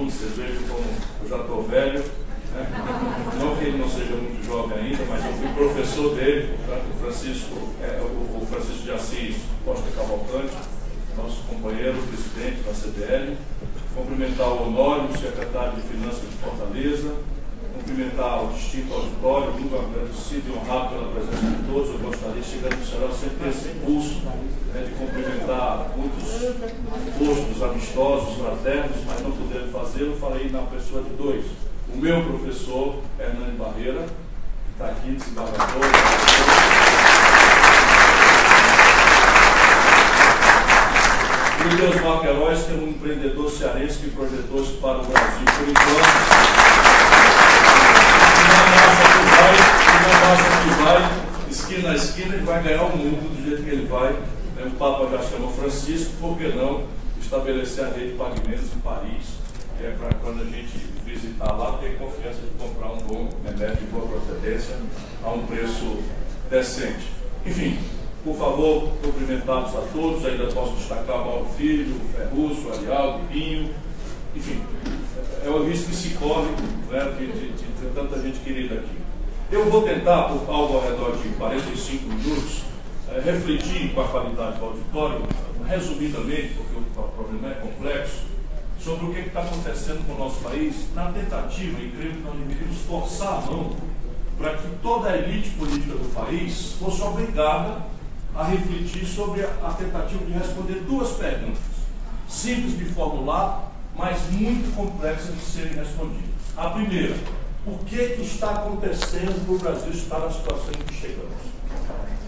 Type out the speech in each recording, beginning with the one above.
alunos, vocês vejam como eu já estou velho, né? Não que ele não seja muito jovem ainda, mas eu fui professor dele, o Francisco de Assis Costa Cavalcante, nosso companheiro, presidente da CBL. Cumprimentar o Honório, secretário de Finanças de Fortaleza. Cumprimentar o distinto auditório, muito agradecido e honrado pela presença de todos. Eu gostaria, chegando no Ceará, sempre ter esse impulso, né, de cumprimentar muitos postos amistosos, fraternos, mas não podendo fazê-lo, falei na pessoa de dois. O meu professor, Hernani Barreira, que está aqui, desembargador. E o Deusmar Queiroz, que é um empreendedor cearense que projetou-se para o Brasil por enquanto. Não acha que vai, esquina a esquina, ele vai ganhar o mundo do jeito que ele vai. O Papa já chama Francisco, por que não estabelecer a rede de pagamentos em Paris, que é para quando a gente visitar lá, ter confiança de comprar um bom remédio de boa procedência a um preço decente. Enfim, por favor, cumprimentados a todos, ainda posso destacar Mauro Filho, Ferruccio, Arialdo, Pinho, enfim, é o risco que se corre, né, de tanta gente querida aqui. Eu vou tentar, por algo ao redor de 45 minutos, refletir com a qualidade do auditório, resumidamente, porque o problema é complexo, sobre o que está acontecendo com o nosso país, na tentativa, e creio que nós deveríamos forçar a mão para que toda a elite política do país fosse obrigada a refletir sobre a tentativa de responder duas perguntas, simples de formular, mas muito complexas de serem respondidas. A primeira: o que está acontecendo para o Brasil estar na situação em que chegamos?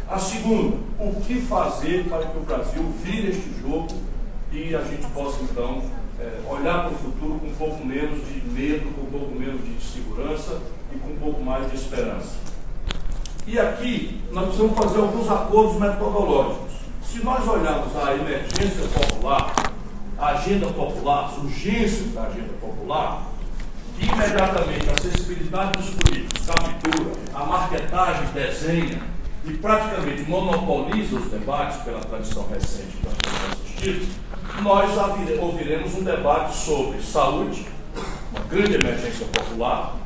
A segunda: o que fazer para que o Brasil vire este jogo e a gente possa, então, olhar para o futuro com um pouco menos de medo, com um pouco menos de insegurança e com um pouco mais de esperança. E aqui nós precisamos fazer alguns acordos metodológicos. Se nós olharmos a emergência popular, a agenda popular, as urgências da agenda popular, que imediatamente a acessibilidade dos políticos captura, a marketagem desenha e praticamente monopoliza os debates pela tradição recente que nós temos assistido, nós ouviremos um debate sobre saúde, uma grande emergência popular,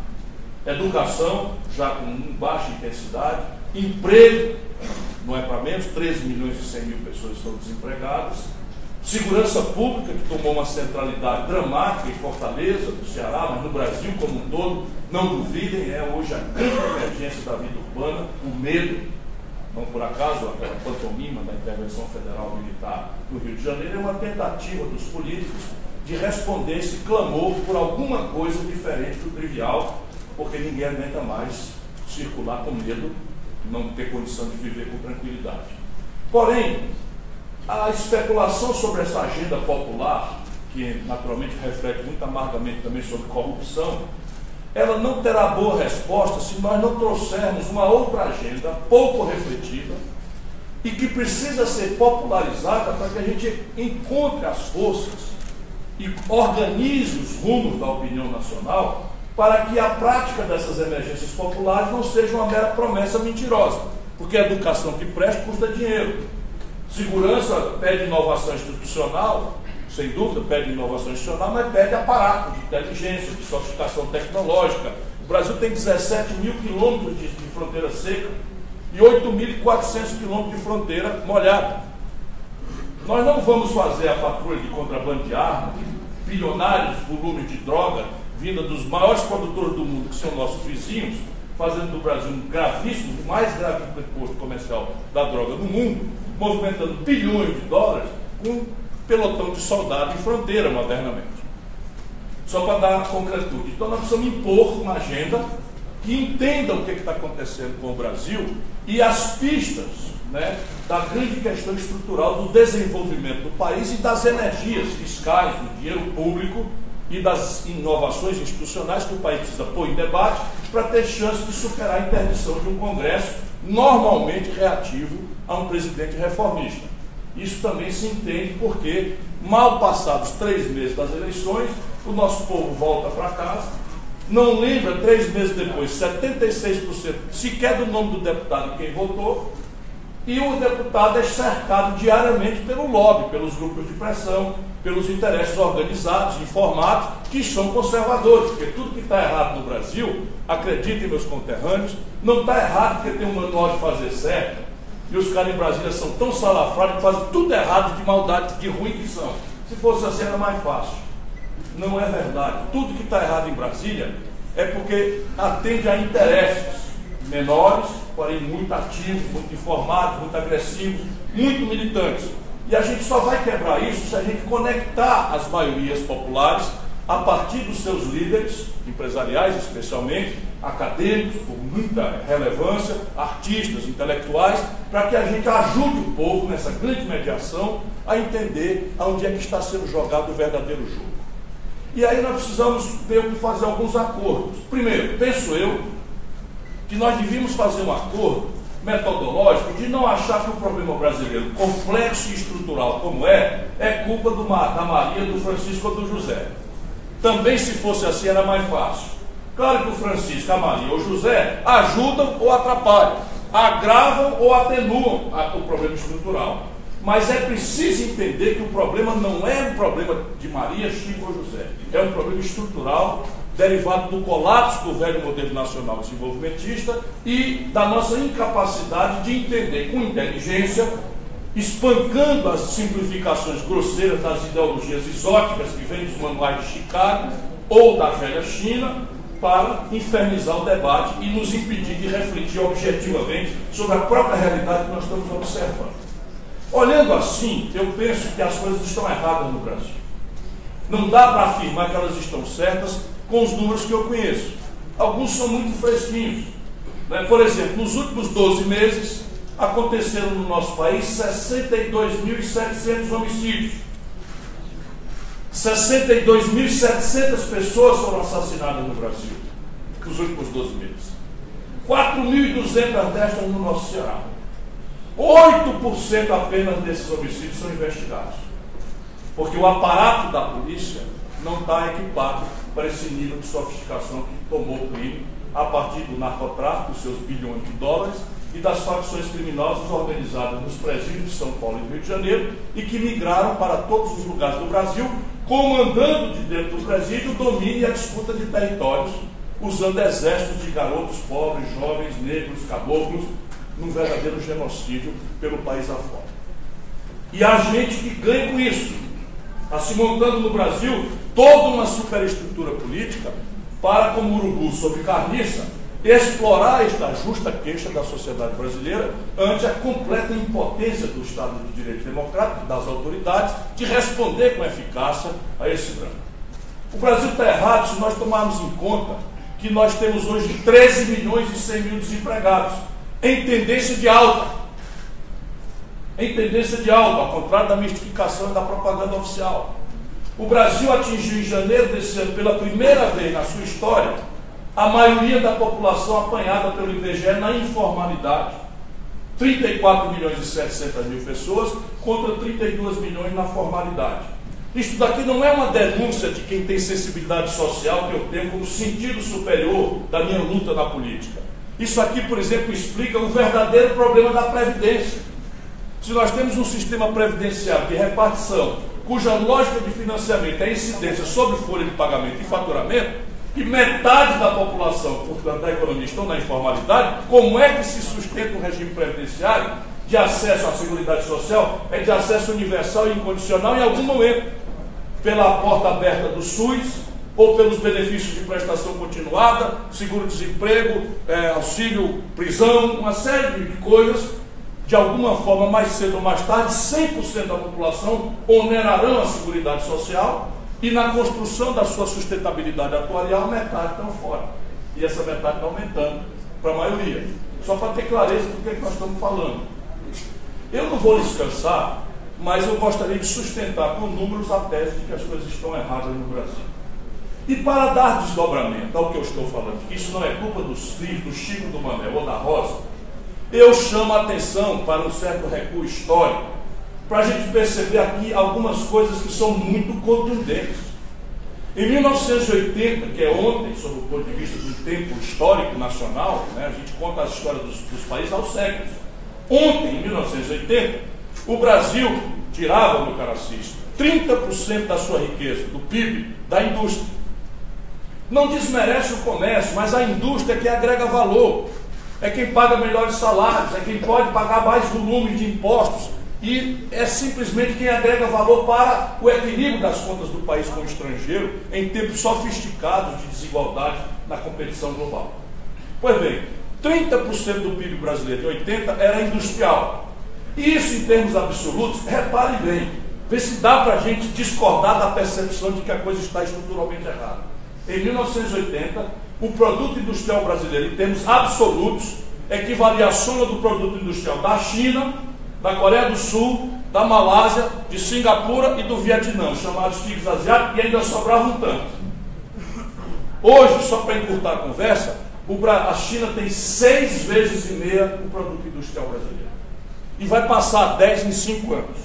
educação, já com baixa intensidade, emprego, não é para menos, 13 milhões e 100 mil pessoas estão desempregadas, segurança pública, que tomou uma centralidade dramática em Fortaleza, no Ceará, mas no Brasil como um todo, não duvidem, é hoje a grande emergência da vida urbana, o medo. Não por acaso, aquela pantomima da intervenção federal militar no Rio de Janeiro é uma tentativa dos políticos de responder esse clamor por alguma coisa diferente do trivial, porque ninguém aguenta mais circular com medo, não ter condição de viver com tranquilidade. Porém, a especulação sobre essa agenda popular, que naturalmente reflete muito amargamente também sobre corrupção, ela não terá boa resposta se nós não trouxermos uma outra agenda pouco refletida e que precisa ser popularizada para que a gente encontre as forças e organize os rumos da opinião nacional para que a prática dessas emergências populares não seja uma mera promessa mentirosa, porque a educação que presta custa dinheiro. Segurança pede inovação institucional, sem dúvida pede inovação institucional, mas pede aparato de inteligência, de sofisticação tecnológica. O Brasil tem 17 mil quilômetros de fronteira seca e 8.400 quilômetros de fronteira molhada. Nós não vamos fazer a patrulha de contrabando de armas, bilionários volumes de droga, vinda dos maiores produtores do mundo, que são nossos vizinhos, fazendo do Brasil um gravíssimo, o mais grave imposto comercial da droga no mundo, movimentando bilhões de dólares com um pelotão de soldado em fronteira, modernamente. Só para dar concretude. Então nós precisamos impor uma agenda que entenda o que está acontecendo com o Brasil e as pistas, né, da grande questão estrutural do desenvolvimento do país e das energias fiscais, do dinheiro público e das inovações institucionais que o país precisa pôr em debate para ter chance de superar a interdição de um Congresso normalmente reativo a um presidente reformista. Isso também se entende porque, mal passados 3 meses das eleições, o nosso povo volta para casa, não lembra 3 meses depois 76% sequer do nome do deputado em quem votou, e o deputado é cercado diariamente pelo lobby, pelos grupos de pressão, pelos interesses organizados, informados, que são conservadores, porque tudo que está errado no Brasil, acreditem meus conterrâneos, não está errado porque tem um manual de fazer certo, e os caras em Brasília são tão salafrados que fazem tudo errado de maldade, de ruim que são. Se fosse assim era mais fácil. Não é verdade. Tudo que está errado em Brasília é porque atende a interesses menores, porém muito ativos, muito informados, muito agressivos, muito militantes. E a gente só vai quebrar isso se a gente conectar as maiorias populares a partir dos seus líderes, empresariais especialmente, acadêmicos, com muita relevância, artistas, intelectuais, para que a gente ajude o povo nessa grande mediação a entender aonde é que está sendo jogado o verdadeiro jogo. E aí nós precisamos fazer alguns acordos. Primeiro, penso eu que nós devíamos fazer um acordo metodológico de não achar que o problema brasileiro, complexo e estrutural como é culpa da Maria, do Francisco ou do José. Também, se fosse assim, era mais fácil. Claro que o Francisco, a Maria ou o José ajudam ou atrapalham, agravam ou atenuam o problema estrutural. Mas é preciso entender que o problema não é um problema de Maria, Chico ou José. É um problema estrutural, derivado do colapso do velho modelo nacional desenvolvimentista e da nossa incapacidade de entender com inteligência, espancando as simplificações grosseiras das ideologias exóticas que vêm dos manuais de Chicago ou da velha China, para infernizar o debate e nos impedir de refletir objetivamente sobre a própria realidade que nós estamos observando. Olhando assim, eu penso que as coisas estão erradas no Brasil. Não dá para afirmar que elas estão certas com os números que eu conheço. Alguns são muito fresquinhos. Por exemplo, nos últimos 12 meses, aconteceram no nosso país 62.700 homicídios. 62.700 pessoas foram assassinadas no Brasil nos últimos 12 meses. 4.200 destas no nosso Ceará. 8% apenas desses homicídios são investigados. Porque o aparato da polícia não está equipado para esse nível de sofisticação que tomou o crime a partir do narcotráfico, dos seus bilhões de dólares, e das facções criminosas organizadas nos presídios de São Paulo e Rio de Janeiro e que migraram para todos os lugares do Brasil, comandando de dentro do presídio o domínio e a disputa de territórios, usando exércitos de garotos pobres, jovens, negros, caboclos, num verdadeiro genocídio pelo país afora. E há gente que ganha com isso, está se montando no Brasil toda uma superestrutura política para, como urubu sobre carniça, explorar esta justa queixa da sociedade brasileira ante a completa impotência do Estado de Direito Democrático, das autoridades, de responder com eficácia a esse drama. O Brasil está errado se nós tomarmos em conta que nós temos hoje 13 milhões e 100 mil desempregados, em tendência de alta. Em tendência de alta, ao contrário da mistificação e da propaganda oficial. O Brasil atingiu em janeiro desse ano, pela primeira vez na sua história, a maioria da população apanhada pelo IBGE na informalidade. 34 milhões e 700 mil pessoas contra 32 milhões na formalidade. Isto daqui não é uma denúncia de quem tem sensibilidade social, que eu tenho como sentido superior da minha luta na política. Isso aqui, por exemplo, explica o verdadeiro problema da Previdência. Se nós temos um sistema previdenciário de repartição, cuja lógica de financiamento é incidência sobre folha de pagamento e faturamento, e metade da população, portanto, da economia, estão na informalidade, como é que se sustenta um regime previdenciário de acesso à Seguridade Social? É de acesso universal e incondicional em algum momento, pela porta aberta do SUS, ou pelos benefícios de prestação continuada, seguro-desemprego, auxílio, prisão, uma série de coisas. De alguma forma, mais cedo ou mais tarde, 100% da população onerarão a Seguridade Social e na construção da sua sustentabilidade atuarial, metade estão fora. E essa metade está aumentando para a maioria. Só para ter clareza do que nós estamos falando. Eu não vou descansar, mas eu gostaria de sustentar com números a tese de que as coisas estão erradas no Brasil. E para dar desdobramento ao que eu estou falando, que isso não é culpa dos filhos, do Chico, do Manel ou da Rosa, eu chamo a atenção para um certo recuo histórico, para a gente perceber aqui algumas coisas que são muito contundentes. Em 1980, que é ontem, sob o ponto de vista do tempo histórico nacional, a gente conta as histórias dos países aos séculos. Ontem, em 1980, o Brasil tirava, meu caro Assis, 30% da sua riqueza, do PIB, da indústria. Não desmerece o comércio, mas a indústria é que agrega valor. É quem paga melhores salários, é quem pode pagar mais volume de impostos e é simplesmente quem agrega valor para o equilíbrio das contas do país com o estrangeiro em tempos sofisticados de desigualdade na competição global. Pois bem, 30% do PIB brasileiro em 80 era industrial. E isso em termos absolutos, repare bem, vê se dá para a gente discordar da percepção de que a coisa está estruturalmente errada. Em 1980, o produto industrial brasileiro, em termos absolutos, equivalia à soma do produto industrial da China, da Coreia do Sul, da Malásia, de Singapura e do Vietnã, chamados tigres asiáticos, e ainda sobrava um tanto. Hoje, só para encurtar a conversa, a China tem 6,5 vezes o produto industrial brasileiro. E vai passar 10 em 5 anos.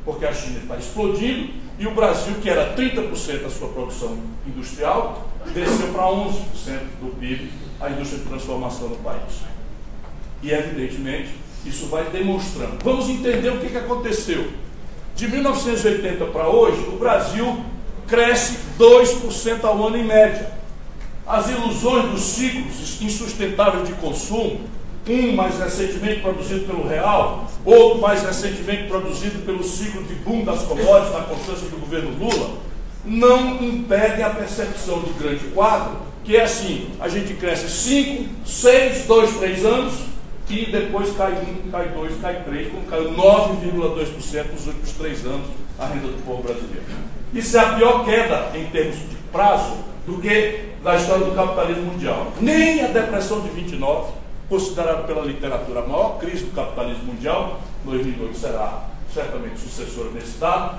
Porque a China está explodindo e o Brasil, que era 30% da sua produção industrial, desceu para 11% do PIB, a indústria de transformação no país. E, evidentemente, isso vai demonstrando. Vamos entender o que aconteceu. De 1980 para hoje, o Brasil cresce 2% ao ano em média. As ilusões dos ciclos insustentáveis de consumo, um mais recentemente produzido pelo real, outro mais recentemente produzido pelo ciclo de boom das commodities na constância do governo Lula, não impedem a percepção do grande quadro, que é assim, a gente cresce 5, 6, 2, 3 anos, e depois cai 1, cai 2, cai 3, como caiu 9,2% nos últimos 3 anos a renda do povo brasileiro. Isso é a pior queda em termos de prazo do que da história do capitalismo mundial. Nem a depressão de 29, considerada pela literatura a maior crise do capitalismo mundial, 2008 será certamente sucessora desse dado,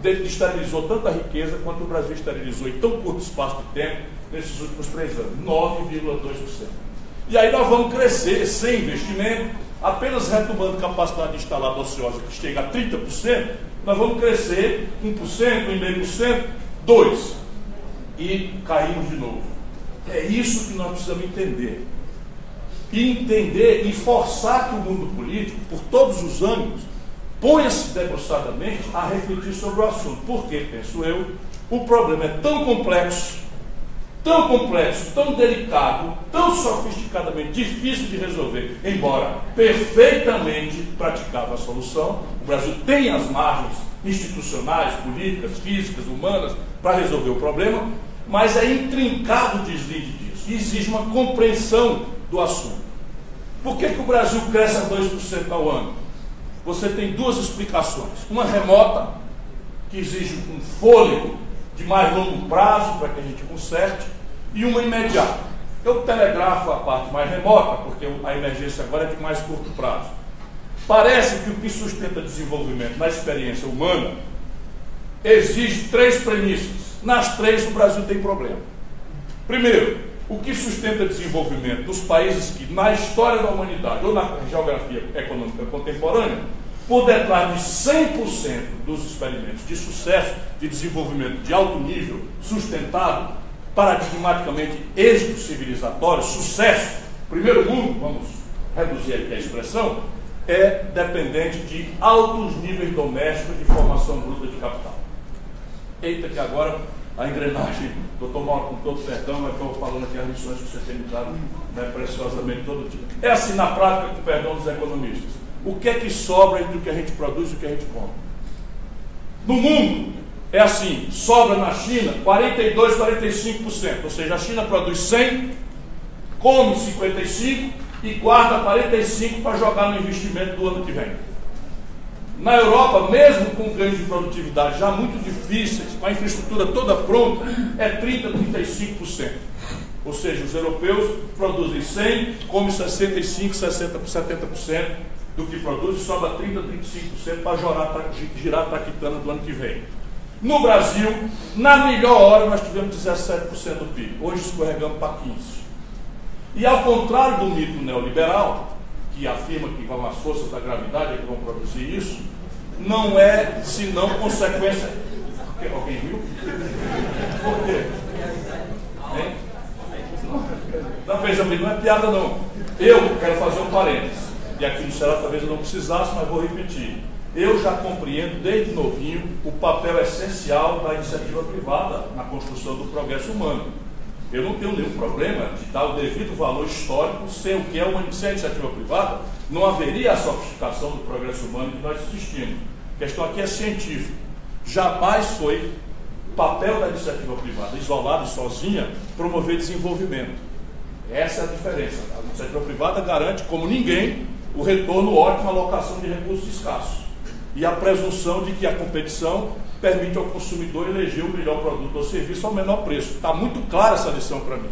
esterilizou tanta riqueza quanto o Brasil esterilizou em tão curto espaço de tempo nesses últimos 3 anos, 9,2%. E aí nós vamos crescer sem investimento, apenas retomando capacidade instalada ociosa que chega a 30%, nós vamos crescer 1%, 1,5%, 2%. E caímos de novo. É isso que nós precisamos entender. E entender e forçar que o mundo político, por todos os ângulos, ponha-se debruçadamente a refletir sobre o assunto. Porque, penso eu, o problema é tão complexo, tão delicado, tão sofisticadamente difícil de resolver, embora perfeitamente praticável a solução. O Brasil tem as margens institucionais, políticas, físicas, humanas para resolver o problema, mas é intrincado o deslinde disso e exige uma compreensão do assunto. Por que o Brasil cresce a 2% ao ano? Você tem duas explicações. Uma remota, que exige um fôlego de mais longo prazo para que a gente conserte, e uma imediata. Eu telegrafo a parte mais remota, porque a emergência agora é de mais curto prazo. Parece que o que sustenta desenvolvimento na experiência humana exige 3 premissas. Nas 3 o Brasil tem problema. Primeiro, o que sustenta desenvolvimento dos países que, na história da humanidade ou na geografia econômica contemporânea, por detrás de 100% dos experimentos de sucesso, de desenvolvimento de alto nível, sustentado, paradigmaticamente êxito civilizatório, sucesso, primeiro mundo, vamos reduzir aqui a expressão, é dependente de altos níveis domésticos de formação bruta de capital. Eita, que agora a engrenagem, doutor Mauro, com todo perdão, mas estou falando aqui as lições que você tem me dado, né, preciosamente todo dia. É assim na prática, com perdão dos economistas. O que é que sobra entre o que a gente produz e o que a gente compra? No mundo, é assim, sobra na China 42%, 45%, ou seja, a China produz 100, come 55 e guarda 45 para jogar no investimento do ano que vem. Na Europa, mesmo com ganhos de produtividade já muito difíceis, com a infraestrutura toda pronta, é 30%, 35%. Ou seja, os europeus produzem 100, comem 65%, 60%, 70% do que produz e sobra 30%, 35% para girar a traquitana do ano que vem. No Brasil, na melhor hora, nós tivemos 17% do PIB. Hoje escorregamos para 15%. E ao contrário do mito neoliberal, que afirma que vão as forças da gravidade que vão produzir isso, não é senão consequência. Alguém viu? Por quê? Hein? Não, veja bem, não é piada não. Eu quero fazer um parênteses. E aqui no Ceará talvez eu não precisasse, mas vou repetir. Eu já compreendo desde novinho o papel essencial da iniciativa privada na construção do progresso humano. Eu não tenho nenhum problema de dar o devido valor histórico sem o que é sem a iniciativa privada, não haveria a sofisticação do progresso humano que nós assistimos. A questão aqui é científica. Jamais foi papel da iniciativa privada, isolada e sozinha, promover desenvolvimento. Essa é a diferença. A iniciativa privada garante, como ninguém, o retorno ótimo à alocação de recursos escassos. E a presunção de que a competição permite ao consumidor eleger o melhor produto ou serviço ao menor preço. Está muito clara essa lição para mim.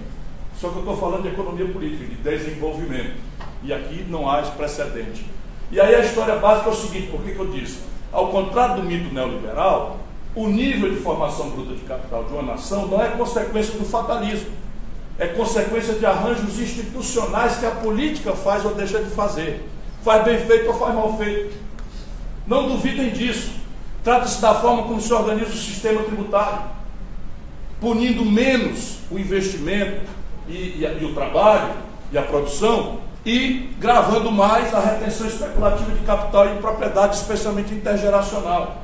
Só que eu estou falando de economia política, de desenvolvimento. E aqui não há esse precedente. E aí a história básica é o seguinte, por que eu disse? Ao contrário do mito neoliberal, o nível de formação bruta de capital de uma nação não é consequência do fatalismo. É consequência de arranjos institucionais que a política faz ou deixa de fazer. Faz bem feito ou faz mal feito. Não duvidem disso. Trata-se da forma como se organiza o sistema tributário, punindo menos o investimento e o trabalho e a produção e gravando mais a retenção especulativa de capital e de propriedade, especialmente intergeracional.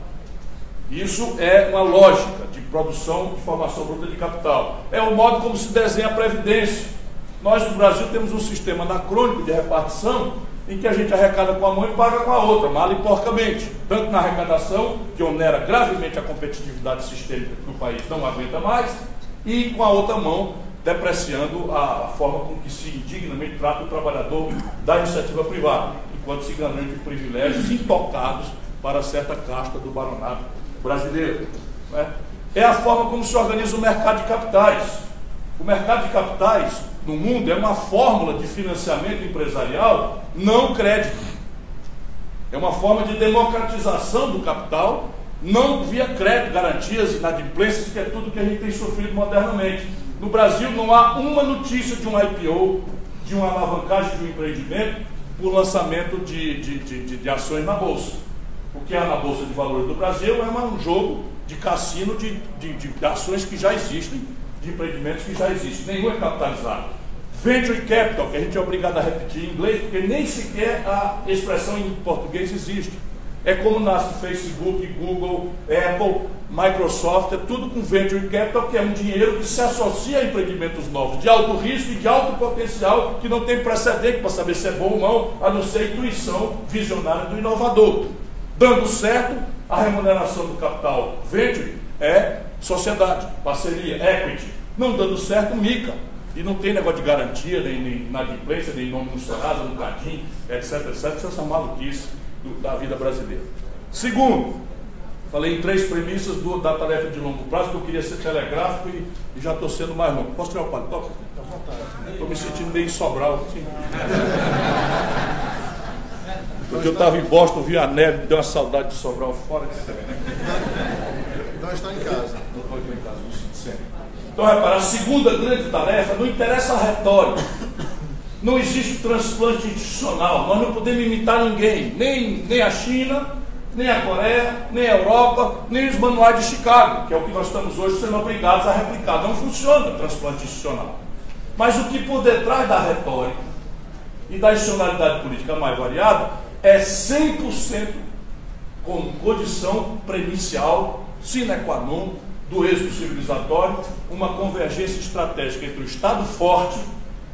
Isso é uma lógica de produção de formação bruta de capital. É o modo como se desenha a Previdência. Nós no Brasil temos um sistema anacrônico de repartição em que a gente arrecada com a mão e paga com a outra, mal e porcamente. Tanto na arrecadação, que onera gravemente a competitividade sistêmica que o país não aguenta mais, e com a outra mão, depreciando a forma com que se indignamente trata o trabalhador da iniciativa privada, enquanto se garante privilégios intocados para certa casta do baronato brasileiro. É a forma como se organiza o mercado de capitais. O mercado de capitais no mundo é uma fórmula de financiamento empresarial não crédito. É uma forma de democratização do capital, não via crédito, garantias, inadimplências, que é tudo que a gente tem sofrido modernamente. No Brasil não há uma notícia de um IPO, de uma alavancagem de um empreendimento, por lançamento de ações na Bolsa. O que há na Bolsa de Valores do Brasil é um jogo de cassino de ações que já existem, de empreendimentos que já existem. Nenhum é capitalizado. Venture Capital, que a gente é obrigado a repetir em inglês, porque nem sequer a expressão em português existe. É como nasce Facebook, Google, Apple, Microsoft, é tudo com Venture Capital, que é um dinheiro que se associa a empreendimentos novos, de alto risco e de alto potencial, que não tem precedente para saber se é bom ou não, a não ser a intuição visionária do inovador. Dando certo, a remuneração do capital Venture é sociedade, parceria, equity. Não dando certo, mica. E não tem negócio de garantia, nem inadimplência, nem nome no Serasa, no Cadim, etc, etc. Essa maluquice da vida brasileira. Segundo, falei em 3 premissas da tarefa de longo prazo, que eu queria ser telegráfico e já estou sendo mais longo. Posso tirar o paletó? Estou me sentindo meio Sobral. Assim. Porque eu estava em Boston, vi a neve, me deu uma saudade de Sobral fora. Então está em casa. Não estou em casa, me sinto sempre. Então, repara, a segunda grande tarefa não interessa a retórica. Não existe transplante institucional. Nós não podemos imitar ninguém, nem a China, nem a Coreia, nem a Europa, nem os manuais de Chicago, que é o que nós estamos hoje sendo obrigados a replicar. Não funciona o transplante institucional. Mas o que por detrás da retórica e da institucionalidade política mais variada é 100% com condição premissial, sine qua non, do êxito civilizatório, uma convergência estratégica entre o Estado forte,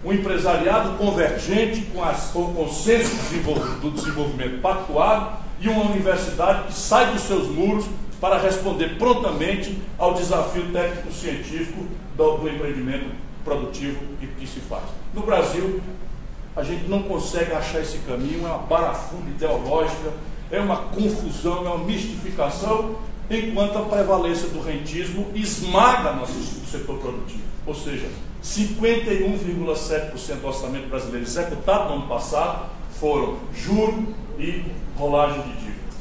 o empresariado convergente com o consenso do desenvolvimento pactuado e uma universidade que sai dos seus muros para responder prontamente ao desafio técnico-científico do empreendimento produtivo que se faz. No Brasil, a gente não consegue achar esse caminho, é uma barafunda ideológica, é uma confusão, é uma mistificação, enquanto a prevalência do rentismo esmaga nosso setor produtivo. Ou seja, 51,7% do orçamento brasileiro executado no ano passado foram juros e rolagem de dívida.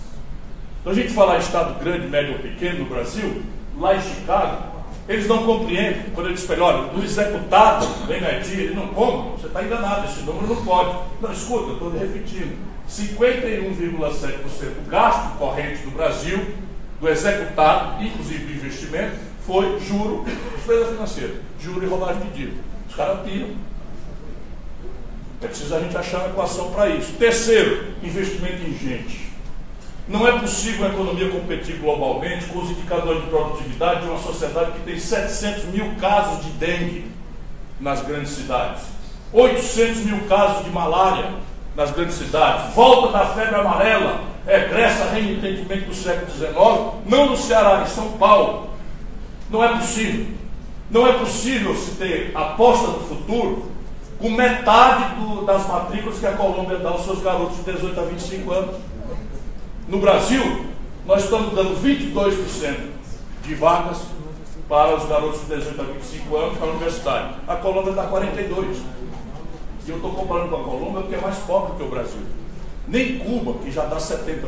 Então a gente falar em Estado grande, médio ou pequeno no Brasil, lá em Chicago, eles não compreendem. Quando eu disse para ele, olha, do executado, vem na dia, ele não como, você está enganado, esse número não pode. Não, escuta, eu estou repetindo. 51,7% do gasto corrente do Brasil, do executado, inclusive do investimento, foi juro, despesa financeira, juro e rolagem de dívida. Os caras piram. É preciso a gente achar uma equação para isso. Terceiro, investimento em gente. Não é possível a economia competir globalmente com os indicadores de produtividade de uma sociedade que tem 700 mil casos de dengue nas grandes cidades, 800 mil casos de malária nas grandes cidades, volta da febre amarela, regressa reentendimento do século XIX, não no Ceará, em São Paulo. Não é possível. Não é possível se ter aposta no futuro com metade das matrículas que a Colômbia dá aos seus garotos de 18 a 25 anos. No Brasil, nós estamos dando 22% de vagas para os garotos de 18 a 25 anos para a universidade. A Colômbia dá 42%. E eu estou comparando com a Colômbia porque é mais pobre que o Brasil. Nem Cuba, que já dá 70%,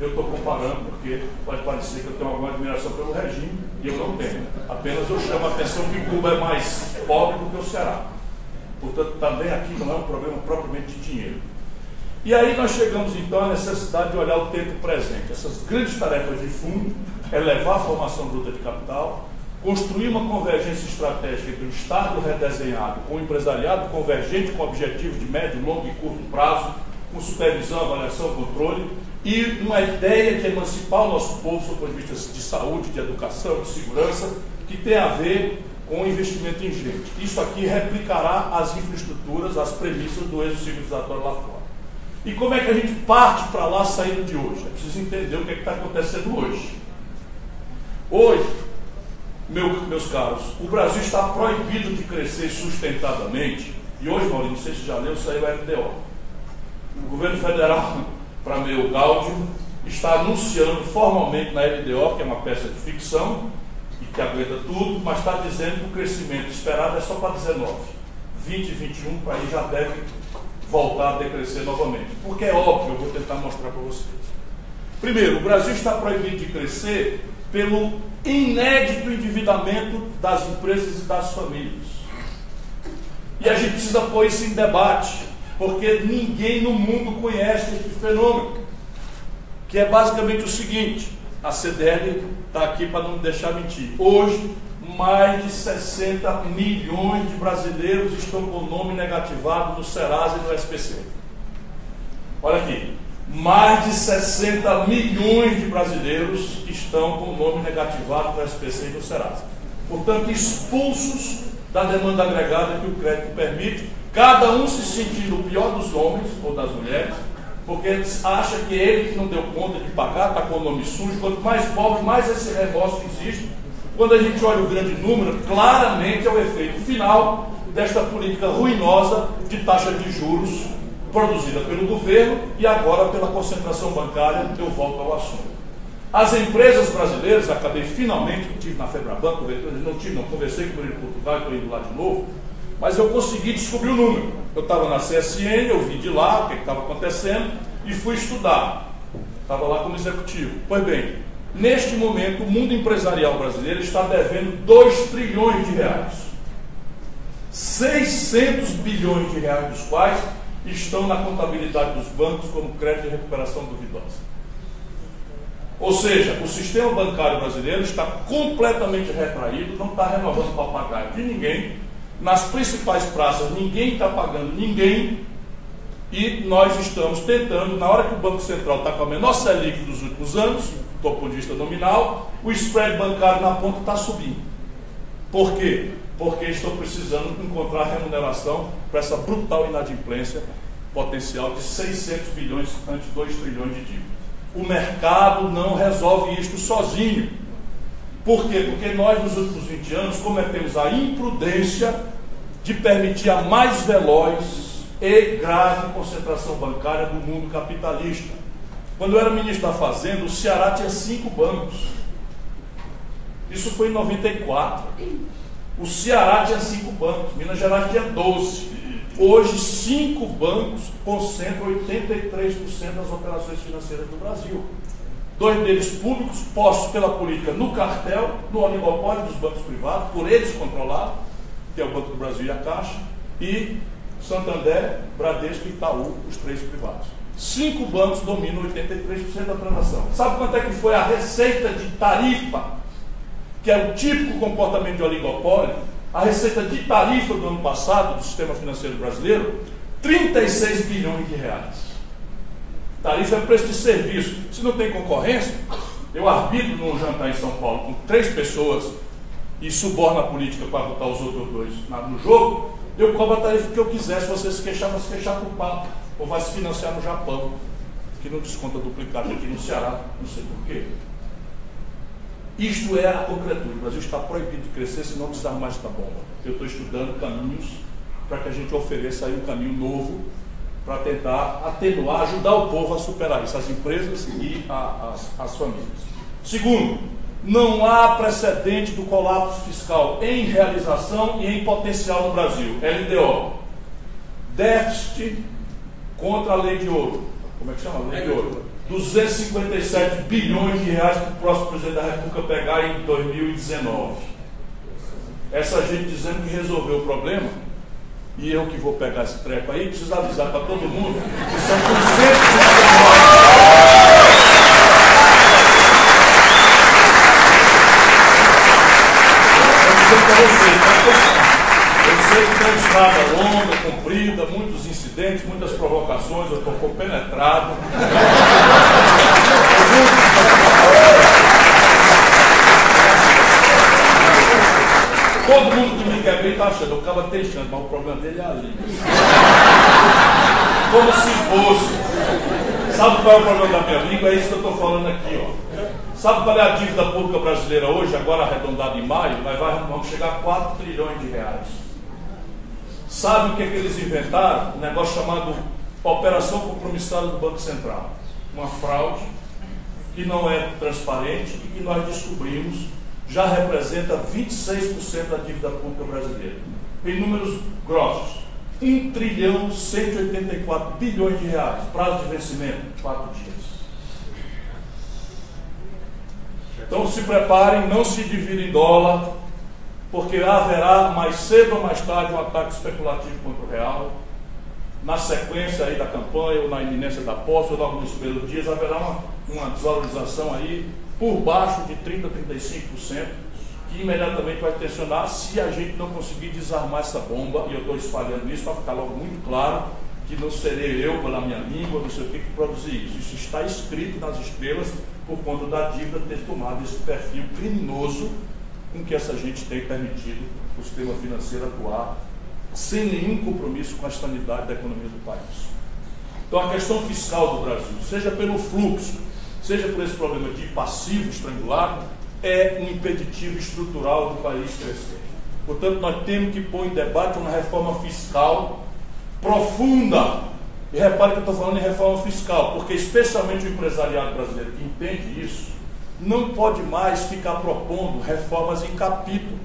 eu estou comparando porque pode parecer que eu tenho alguma admiração pelo regime, e eu não tenho. Apenas eu chamo a atenção que Cuba é mais pobre do que o Ceará. Portanto, também aqui não é um problema propriamente de dinheiro. E aí nós chegamos então à necessidade de olhar o tempo presente. Essas grandes tarefas de fundo é levar a formação bruta de capital, construir uma convergência estratégica entre o Estado redesenhado com o empresariado convergente com objetivos de médio, longo e curto prazo, com supervisão, avaliação, controle, e uma ideia de emancipar o nosso povo do ponto de vista de saúde, de educação, de segurança, que tem a ver com investimento em gente. Isso aqui replicará as infraestruturas, as premissas do eixo civilizatório lá fora. E como é que a gente parte para lá saindo de hoje? É preciso entender o que está acontecendo hoje. Hoje, meus caros, o Brasil está proibido de crescer sustentadamente, e hoje, Maurício, não sei se já leu, saiu a LDO. O governo federal, para meu gáudio, está anunciando formalmente na LDO, que é uma peça de ficção, e que aguenta tudo, mas está dizendo que o crescimento esperado é só para 19. 20 e 21, para aí já deve voltar a decrescer novamente. Porque é óbvio, eu vou tentar mostrar para vocês. Primeiro, o Brasil está proibido de crescer pelo inédito endividamento das empresas e das famílias. E a gente precisa pôr isso em debate, porque ninguém no mundo conhece esse fenômeno, que é basicamente o seguinte: a CDL está aqui para não me deixar mentir. Hoje, mais de 60 milhões de brasileiros estão com o nome negativado no Serasa e no SPC. Olha aqui, mais de 60 milhões de brasileiros estão com o nome negativado no SPC e no Serasa. Portanto, expulsos da demanda agregada que o crédito permite, cada um se sentindo o pior dos homens ou das mulheres, porque acha que ele que não deu conta de pagar, está com o nome sujo. Quanto mais pobre, mais esse remorso existe. Quando a gente olha o grande número, claramente é o efeito final desta política ruinosa de taxa de juros produzida pelo governo e agora pela concentração bancária. Eu volto ao assunto. As empresas brasileiras, acabei finalmente, tive na Febraban, não conversei com ele em Portugal, estou indo lá de novo, mas eu consegui descobrir o número. Eu estava na CSN, eu vi de lá o que estava acontecendo e fui estudar. Estava lá como executivo. Pois bem, neste momento o mundo empresarial brasileiro está devendo 2 trilhões de reais. 600 bilhões de reais dos quais estão na contabilidade dos bancos como crédito de recuperação duvidosa. Ou seja, o sistema bancário brasileiro está completamente retraído, não está renovando papagaio de ninguém. Nas principais praças ninguém está pagando ninguém, e nós estamos tentando, na hora que o Banco Central está com a menor Selic dos últimos anos, do ponto de vista nominal, o spread bancário na ponta está subindo. Por quê? Porque estão precisando encontrar remuneração para essa brutal inadimplência potencial de 600 bilhões ante 2 trilhões de dívida. O mercado não resolve isto sozinho. Por quê? Porque nós, nos últimos 20 anos, cometemos a imprudência de permitir a mais veloz e grave concentração bancária do mundo capitalista. Quando eu era ministro da Fazenda, o Ceará tinha 5 bancos. Isso foi em 94. O Ceará tinha 5 bancos, Minas Gerais tinha 12. Hoje, 5 bancos concentram 83% das operações financeiras do Brasil. 2 deles públicos, postos pela política no cartel, no oligopólio dos bancos privados, por eles controlados, que é o Banco do Brasil e a Caixa, e Santander, Bradesco e Itaú, os 3 privados. 5 bancos dominam 83% da transação. Sabe quanto é que foi a receita de tarifa, que é o típico comportamento de oligopólio? A receita de tarifa do ano passado do sistema financeiro brasileiro, 36 bilhões de reais. Tarifa é preço de serviço. Se não tem concorrência, eu arbitro num jantar em São Paulo com 3 pessoas e suborno a política para botar os outros 2 no jogo, eu cobro a tarifa que eu quiser. Se você se queixar, vai se queixar por papo. Ou vai se financiar no Japão, que não desconta duplicado aqui no Ceará, não sei porquê. Isto é a concretude. O Brasil está proibido de crescer se não desarmar esta bomba. Eu estou estudando caminhos para que a gente ofereça aí um caminho novo para tentar atenuar, ajudar o povo a superar isso, as empresas e as famílias. Segundo, não há precedente do colapso fiscal em realização e em potencial no Brasil. LDO. Déficit contra a lei de ouro. Como é que chama? Lei de ouro. 257 bilhões de reais que o próximo presidente da República pegar em 2019. Essa gente dizendo que resolveu o problema, e eu que vou pegar esse treco aí, preciso avisar para todo mundo que são 219. Eu sei que tem uma estrada longa, comprida, muitos incidentes, muitas provocações, eu estou compenetrado. Todo mundo que me quer bem está achando, o cara tem chance, mas o problema dele é ali. Como se fosse. Sabe qual é o problema da minha língua? É isso que eu estou falando aqui, ó. Sabe qual é a dívida pública brasileira hoje, agora arredondada em maio? Vamos chegar a 4 trilhões de reais. Sabe o que é que eles inventaram? Um negócio chamado Operação Compromissária do Banco Central. Uma fraude que não é transparente e que nós descobrimos já representa 26% da dívida pública brasileira. Em números grossos, 1 trilhão 184 bilhões de reais. Prazo de vencimento, 4 dias. Então se preparem, não se dividam em dólar, porque haverá mais cedo ou mais tarde um ataque especulativo contra o real. Na sequência aí da campanha, ou na iminência da posse, ou em alguns primeiros dias, haverá uma desvalorização aí por baixo de 30% a 35%, que imediatamente vai tensionar se a gente não conseguir desarmar essa bomba. E eu estou espalhando isso para ficar logo muito claro que não serei eu, pela minha língua, não sei o que produzir isso. Isso está escrito nas estrelas por conta da dívida ter tomado esse perfil criminoso com que essa gente tem permitido o sistema financeiro atuar sem nenhum compromisso com a sanidade da economia do país. Então a questão fiscal do Brasil, seja pelo fluxo, seja por esse problema de passivo estrangulado, é um impeditivo estrutural do país crescer. Portanto, nós temos que pôr em debate uma reforma fiscal profunda. E repare que eu estou falando em reforma fiscal, porque especialmente o empresariado brasileiro que entende isso, não pode mais ficar propondo reformas em capítulos,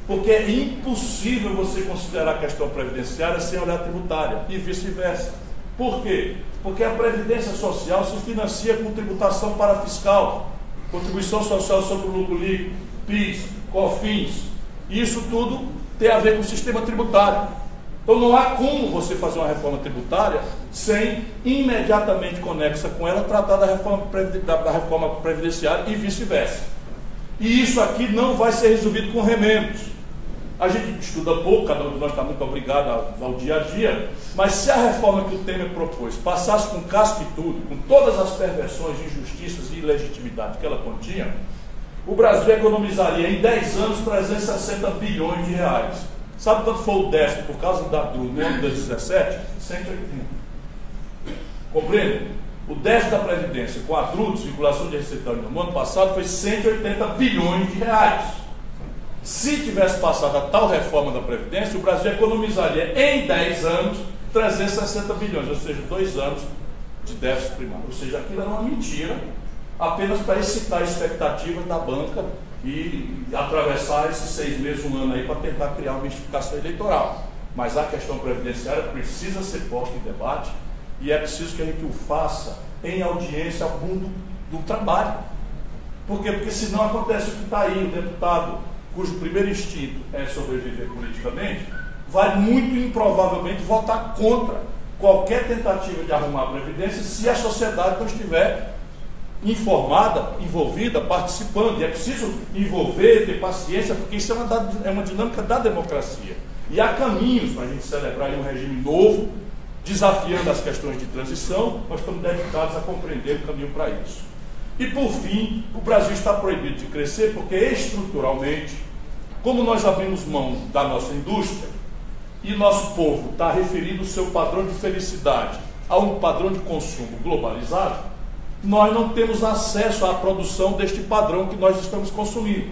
porque é impossível você considerar a questão previdenciária sem olhar a tributária, e vice-versa. Por quê? Porque a Previdência Social se financia com tributação parafiscal, contribuição social sobre o lucro líquido, PIS, COFINS. Isso tudo tem a ver com o sistema tributário. Então não há como você fazer uma reforma tributária sem imediatamente conexa com ela tratar da reforma previdenciária e vice-versa. E isso aqui não vai ser resolvido com remendos. A gente estuda pouco, cada um de nós está muito obrigado ao dia a dia, mas se a reforma que o Temer propôs passasse com casca e tudo, com todas as perversões, injustiças e ilegitimidade que ela continha, o Brasil economizaria em 10 anos 360 bilhões de reais. Sabe quanto foi o déficit por causa do ano de 2017? 180. Compreende? O déficit da Previdência com a DRU, circulação de receita no ano passado, foi 180 bilhões de reais. Se tivesse passado a tal reforma da Previdência, o Brasil economizaria em 10 anos 360 bilhões, ou seja, 2 anos de déficit primário. Ou seja, aquilo era uma mentira, apenas para excitar expectativas da banca e atravessar esses 6 meses, um ano aí, para tentar criar uma mistificação eleitoral. Mas a questão previdenciária precisa ser posta em debate e é preciso que a gente o faça em audiência ao mundo do trabalho. Por quê? Porque senão acontece o que está aí, o deputado cujo primeiro instinto é sobreviver politicamente, vai muito improvavelmente votar contra qualquer tentativa de arrumar a Previdência se a sociedade não estiver informada, envolvida, participando. E é preciso envolver, ter paciência, porque isso é uma dinâmica da democracia. E há caminhos para a gente celebrar um regime novo, desafiando as questões de transição, nós estamos dedicados a compreender o caminho para isso. E, por fim, o Brasil está proibido de crescer porque, estruturalmente, como nós abrimos mão da nossa indústria e nosso povo está referindo o seu padrão de felicidade a um padrão de consumo globalizado, nós não temos acesso à produção deste padrão que nós estamos consumindo.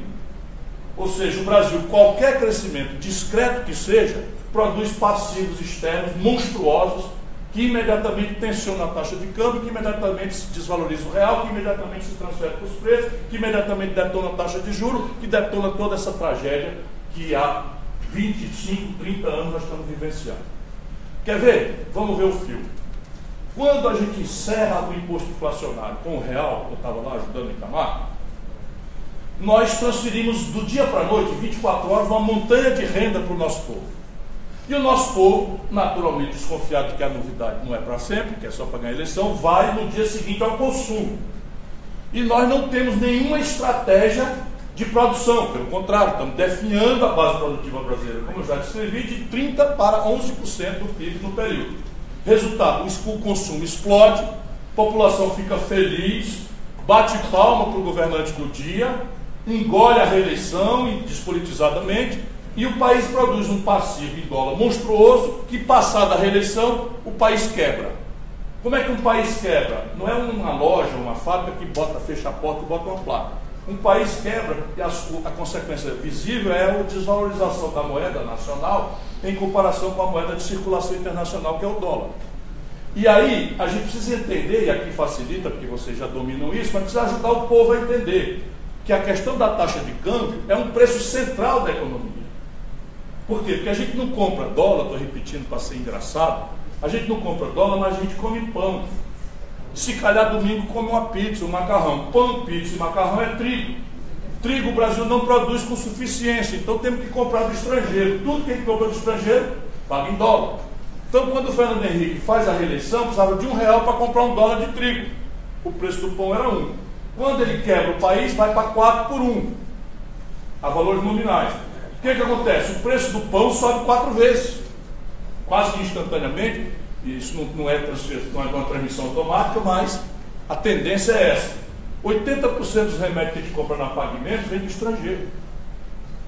Ou seja, o Brasil, qualquer crescimento discreto que seja, produz passivos externos monstruosos que imediatamente tensionam a taxa de câmbio, que imediatamente se desvaloriza o real, que imediatamente se transfere para os preços, que imediatamente detona a taxa de juros, que detona toda essa tragédia que há 25, 30 anos nós estamos vivenciando. Quer ver? Vamos ver o filme. Quando a gente encerra o imposto inflacionário com o real, eu estava lá ajudando em Itamar, nós transferimos do dia para a noite, 24 horas, uma montanha de renda para o nosso povo. E o nosso povo, naturalmente desconfiado de que a novidade não é para sempre, que é só para ganhar eleição, vai no dia seguinte ao consumo. E nós não temos nenhuma estratégia de produção, pelo contrário, estamos definhando a base produtiva brasileira, como eu já descrevi, de 30% para 11% do PIB no período. Resultado, o consumo explode, a população fica feliz, bate palma para o governante do dia, engole a reeleição despolitizadamente, e o país produz um passivo em dólar monstruoso que, passada a reeleição, o país quebra. Como é que um país quebra? Não é uma loja, uma fábrica que fecha a porta e bota uma placa. Um país quebra e a consequência visível é a desvalorização da moeda nacional em comparação com a moeda de circulação internacional, que é o dólar. E aí, a gente precisa entender, e aqui facilita, porque vocês já dominam isso, mas precisa ajudar o povo a entender que a questão da taxa de câmbio é um preço central da economia. Por quê? Porque a gente não compra dólar, estou repetindo para ser engraçado, a gente não compra dólar, mas a gente come pão. Se calhar domingo come uma pizza, um macarrão. Pão, pizza e macarrão é trigo. Trigo o Brasil não produz com suficiência, então temos que comprar do estrangeiro. Tudo que a gente compra do estrangeiro, paga em dólar. Então, quando o Fernando Henrique faz a reeleição, precisava de R$1 para comprar um dólar de trigo. O preço do pão era 1. Quando ele quebra o país, vai para 4 por 1, a valores nominais. O que acontece? O preço do pão sobe 4 vezes, quase que instantaneamente. Isso não é uma transmissão automática, mas a tendência é essa. 80% dos remédios que a gente compra na Pagamentos vem do estrangeiro.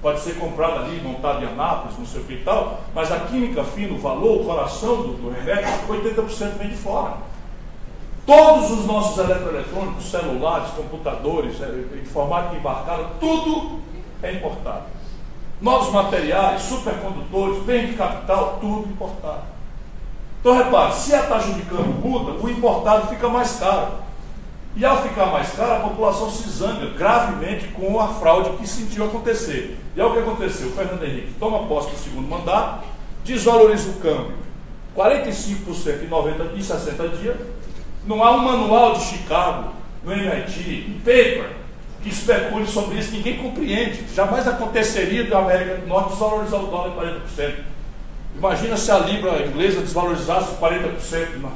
Pode ser comprado ali, montado em Anápolis, não sei o que e tal, mas a química fina, o valor, o coração do remédio, 80% vem de fora. Todos os nossos eletroeletrônicos, celulares, computadores, informática embarcada, tudo é importado. Novos materiais, supercondutores, bem de capital, tudo importado. Então repare, se a taxa de câmbio muda, o importado fica mais caro. E ao ficar mais caro, a população se zanga gravemente com a fraude que sentiu acontecer. E é o que aconteceu. O Fernando Henrique toma posse do segundo mandato, desvaloriza o câmbio 45% em 60 dias. Não há um manual de Chicago, no MIT, um paper que especule sobre isso, ninguém compreende. Jamais aconteceria da América do Norte desvalorizar o dólar em 40%. Imagina se a libra inglesa desvalorizasse 40%.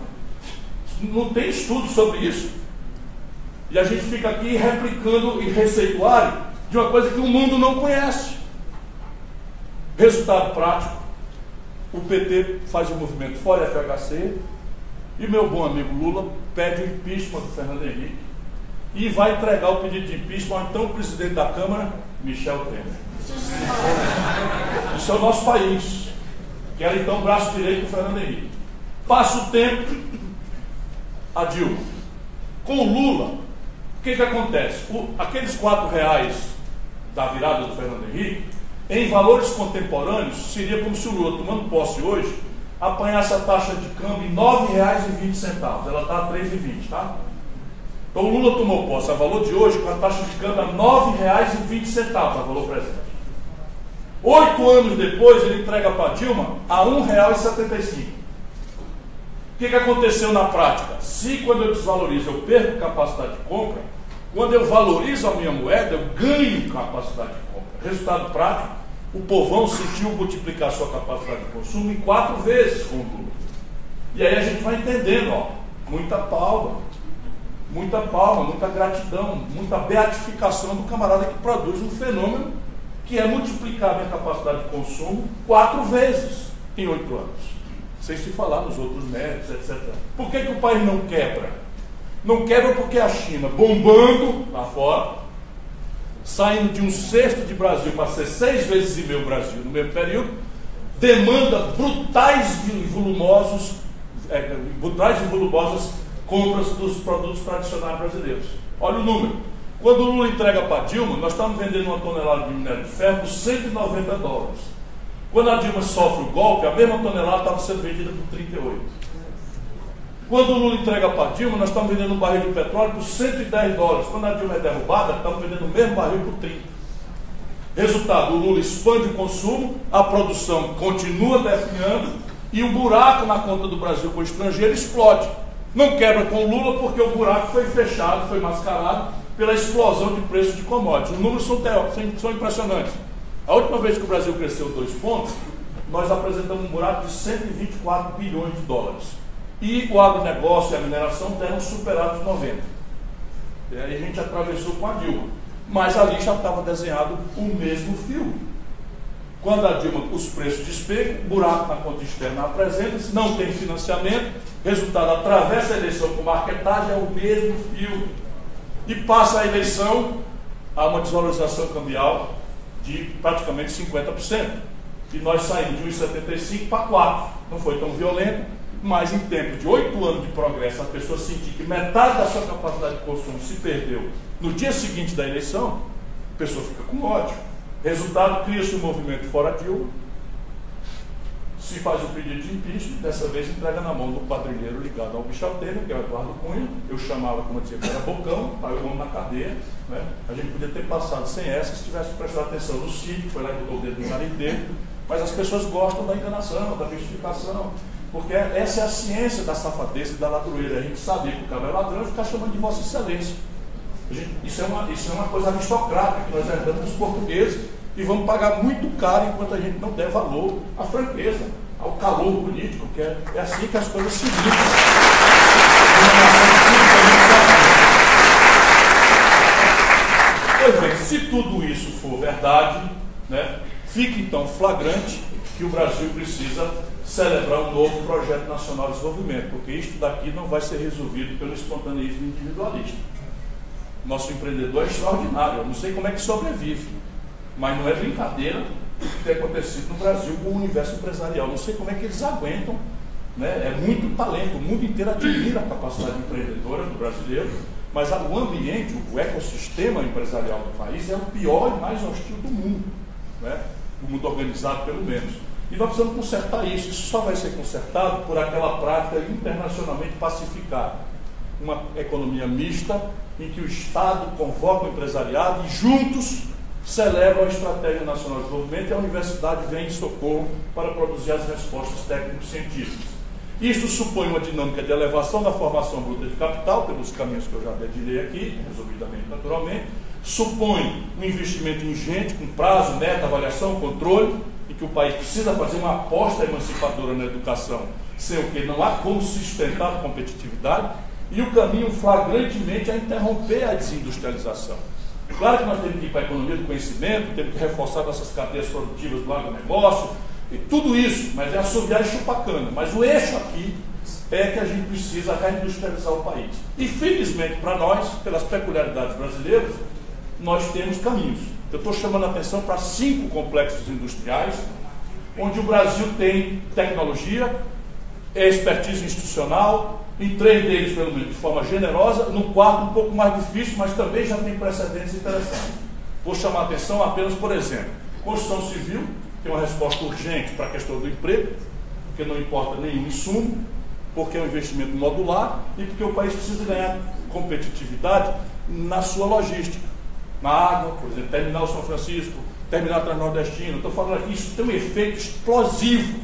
Não tem estudo sobre isso. E a gente fica aqui replicando e receituário de uma coisa que o mundo não conhece. Resultado prático: o PT faz o movimento fora FHC e meu bom amigo Lula pede o impeachment do Fernando Henrique e vai entregar o pedido de impeachment ao então presidente da Câmara, Michel Temer. Isso é o nosso país, que era então o braço direito do Fernando Henrique. Passa o tempo, a Dilma. Com o Lula, o que acontece? Aqueles R$4 da virada do Fernando Henrique, em valores contemporâneos, seria como se o Lula, tomando posse hoje, apanhasse a taxa de câmbio em R$9,20. Ela está a 3,20, tá? Então o Lula tomou posse a valor de hoje com a taxa de câmbio a R$9,20, a valor presente. 8 anos depois, ele entrega para a Dilma a R$1,75. O que aconteceu na prática? Se quando eu desvalorizo eu perco capacidade de compra, quando eu valorizo a minha moeda, eu ganho capacidade de compra. Resultado prático: o povão sentiu multiplicar sua capacidade de consumo em 4 vezes com o Lula. E aí a gente vai entendendo, ó, muita palma, muita gratidão, muita beatificação do camarada que produz um fenômeno que é multiplicar a minha capacidade de consumo 4 vezes em 8 anos. sem se falar nos outros méritos, etc. Por que o país não quebra? Não quebra porque a China, bombando lá fora, saindo de 1/6 de Brasil para ser 6,5 vezes o Brasil no mesmo período, demanda brutais e volumosas compras dos produtos tradicionais brasileiros. Olha o número. Quando o Lula entrega para a Dilma, nós estamos vendendo uma tonelada de minério de ferro por $190. Quando a Dilma sofre o golpe, a mesma tonelada estava sendo vendida por 38. Quando o Lula entrega para a Dilma, nós estamos vendendo um barril de petróleo por $110. Quando a Dilma é derrubada, estamos vendendo o mesmo barril por 30. Resultado, o Lula expande o consumo, a produção continua definhando e o buraco na conta do Brasil com o estrangeiro explode. Não quebra com o Lula porque o buraco foi fechado, foi mascarado pela explosão de preços de commodities. Os números são impressionantes. A última vez que o Brasil cresceu 2 pontos, nós apresentamos um buraco de $124 bilhões. E o agronegócio e a mineração deram superados 90. E aí a gente atravessou com a Dilma. Mas ali já estava desenhado o mesmo fio. Quando a Dilma, os preços despegam, buraco na conta externa apresenta-se, não tem financiamento, resultado, atravessa a eleição com marketagem, é o mesmo fio. E passa a eleição a uma desvalorização cambial de praticamente 50%. E nós saímos de 1,75 para 4. Não foi tão violento, mas em tempo de 8 anos de progresso, a pessoa sentir que metade da sua capacidade de consumo se perdeu no dia seguinte da eleição, a pessoa fica com ódio. Resultado, cria-se um movimento fora Dilma, se faz o pedido de impeachment, dessa vez entrega na mão do quadrilheiro ligado ao Michel Temer, que é o Eduardo Cunha. Eu chamava, como eu dizia, que era bocão, aí eu vou na cadeia. Né? A gente podia ter passado sem essa se tivesse prestado atenção no Cid, que foi lá e botou o dedo no cara inteiro. Mas as pessoas gostam da enganação, da mistificação, porque essa é a ciência da safadeza e da ladroeira. A gente sabia que o cara é ladrão e ficar chamando de Vossa Excelência. Isso é uma coisa aristocrática que nós herdamos dos portugueses e vamos pagar muito caro enquanto a gente não der valor à franqueza, ao calor político, que é assim que as coisas se vivem. Pois bem, se tudo isso for verdade, né, fica então flagrante que o Brasil precisa celebrar um novo projeto nacional de desenvolvimento, porque isto daqui não vai ser resolvido pelo espontaneismo individualista. Nosso empreendedor é extraordinário, eu não sei como é que sobrevive, mas não é brincadeira o que tem acontecido no Brasil com o universo empresarial. Não sei como é que eles aguentam, né? É muito talento, o mundo inteiro admira a capacidade empreendedora do brasileiro, mas o ambiente, o ecossistema empresarial do país é o pior e mais hostil do mundo, né? Do mundo organizado, pelo menos. E nós precisamos consertar isso. Isso só vai ser consertado por aquela prática internacionalmente pacificada. Uma economia mista, em que o Estado convoca o empresariado e juntos celebram a Estratégia Nacional de Desenvolvimento e a universidade vem em socorro para produzir as respostas técnico-científicas. Isso supõe uma dinâmica de elevação da formação bruta de capital, pelos caminhos que eu já dedilhei aqui, resumidamente, naturalmente. Supõe um investimento ingente, com prazo, meta, avaliação, controle, em que o país precisa fazer uma aposta emancipadora na educação, sem o que não há como sustentar a competitividade. E o caminho flagrantemente é interromper a desindustrialização. Claro que nós temos que ir para a economia do conhecimento, temos que reforçar nossas cadeias produtivas do agronegócio, e tudo isso, mas é assoviar e chupar cana. Mas o eixo aqui é que a gente precisa reindustrializar o país. E felizmente para nós, pelas peculiaridades brasileiras, nós temos caminhos. Eu estou chamando a atenção para 5 complexos industriais, onde o Brasil tem tecnologia, expertise institucional, em 3 deles, pelo menos, de forma generosa, no 4 um pouco mais difícil, mas também já tem precedentes interessantes. Vou chamar a atenção apenas, por exemplo, construção civil, que é uma resposta urgente para a questão do emprego, porque não importa nenhum insumo, porque é um investimento modular e porque o país precisa ganhar competitividade na sua logística. Na água, por exemplo, terminal São Francisco, terminal Transnordestino. Estou falando aqui, isso tem um efeito explosivo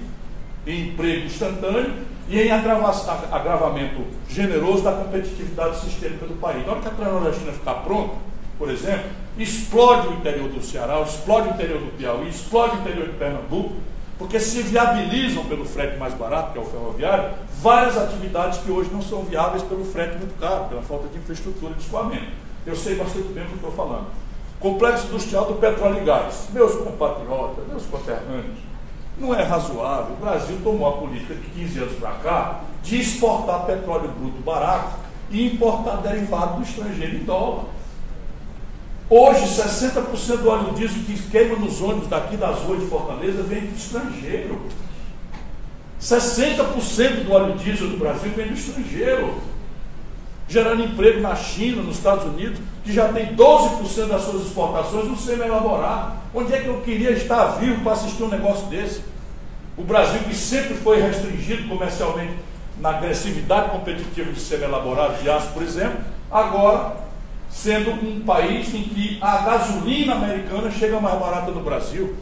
em emprego instantâneo e em agravamento generoso da competitividade sistêmica do país. Na hora que a Transnordestina ficar pronta, por exemplo, explode o interior do Ceará, explode o interior do Piauí, explode o interior de Pernambuco, porque se viabilizam pelo frete mais barato, que é o ferroviário, várias atividades que hoje não são viáveis pelo frete muito caro, pela falta de infraestrutura de escoamento. Eu sei bastante bem do que estou falando. Complexo industrial do petróleo e gás. Meus compatriotas, meus conterrâneos, Não é razoável. O Brasil tomou a política de 15 anos para cá de exportar petróleo bruto barato e importar derivado do estrangeiro em dólar. Hoje, 60% do óleo diesel que queima nos ônibus daqui das ruas de Fortaleza vem do estrangeiro. 60% do óleo diesel do Brasil vem do estrangeiro, gerando emprego na China, nos Estados Unidos, que já tem 12% das suas exportações no semi-elaborado. Onde é que eu queria estar vivo para assistir um negócio desse? O Brasil, que sempre foi restringido comercialmente na agressividade competitiva de semi-elaborado de aço, por exemplo, agora sendo um país em que a gasolina americana chega mais barata no Brasil,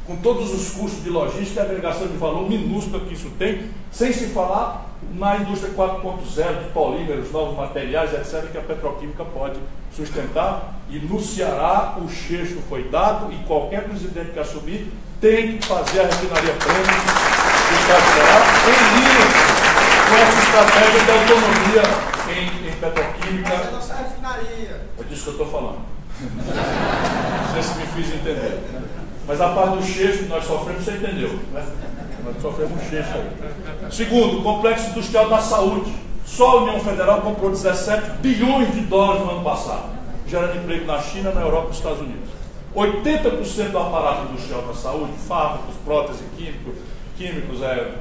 com todos os custos de logística e agregação de valor minúscula que isso tem, sem se falar na indústria 4.0 de polímeros, novos materiais, etc., que a petroquímica pode sustentar. E no Ceará o cheixo foi dado, e qualquer presidente que assumir tem que fazer a refinaria prêmio do Estado do Ceará em linha com essa estratégia de autonomia em petroquímica. Essa é a nossa refinaria. É disso que eu estou falando. Não sei se me fiz entender. Mas a parte do cheixo que nós sofremos, você entendeu. Nós sofremos um cheixo aí. Segundo, o complexo industrial da saúde. Só a União Federal comprou 17 bilhões de dólares no ano passado, gerando emprego na China, na Europa e nos Estados Unidos. 80% do aparato industrial da saúde, fármacos, prótese, químicos,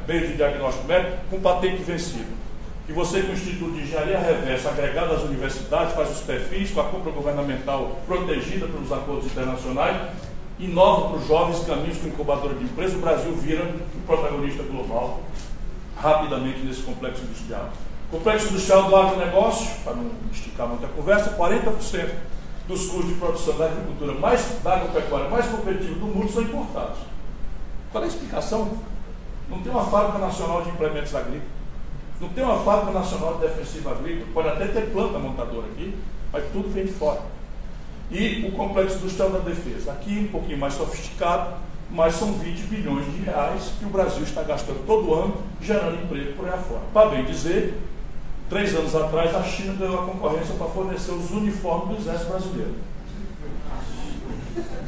meios de diagnóstico médico, com patente vencida. E você, com o Instituto de Engenharia Reversa, agregado às universidades, faz os perfis com a compra governamental protegida pelos acordos internacionais, inova para os jovens caminhos com incubadora de empresa. O Brasil vira o protagonista global rapidamente nesse complexo industrial. Complexo industrial do agronegócio, para não esticar muita conversa, 40% dos custos de produção da agricultura, da agropecuária mais competitiva do mundo são importados. Qual é a explicação? Não tem uma fábrica nacional de implementos agrícolas. Não tem uma fábrica nacional de defensiva agrícola, pode até ter planta montadora aqui, mas tudo vem de fora. E o complexo industrial da defesa, aqui um pouquinho mais sofisticado, mas são 20 bilhões de reais que o Brasil está gastando todo ano, gerando emprego por aí afora. Para bem dizer, 3 anos atrás a China ganhou a concorrência para fornecer os uniformes do exército brasileiro.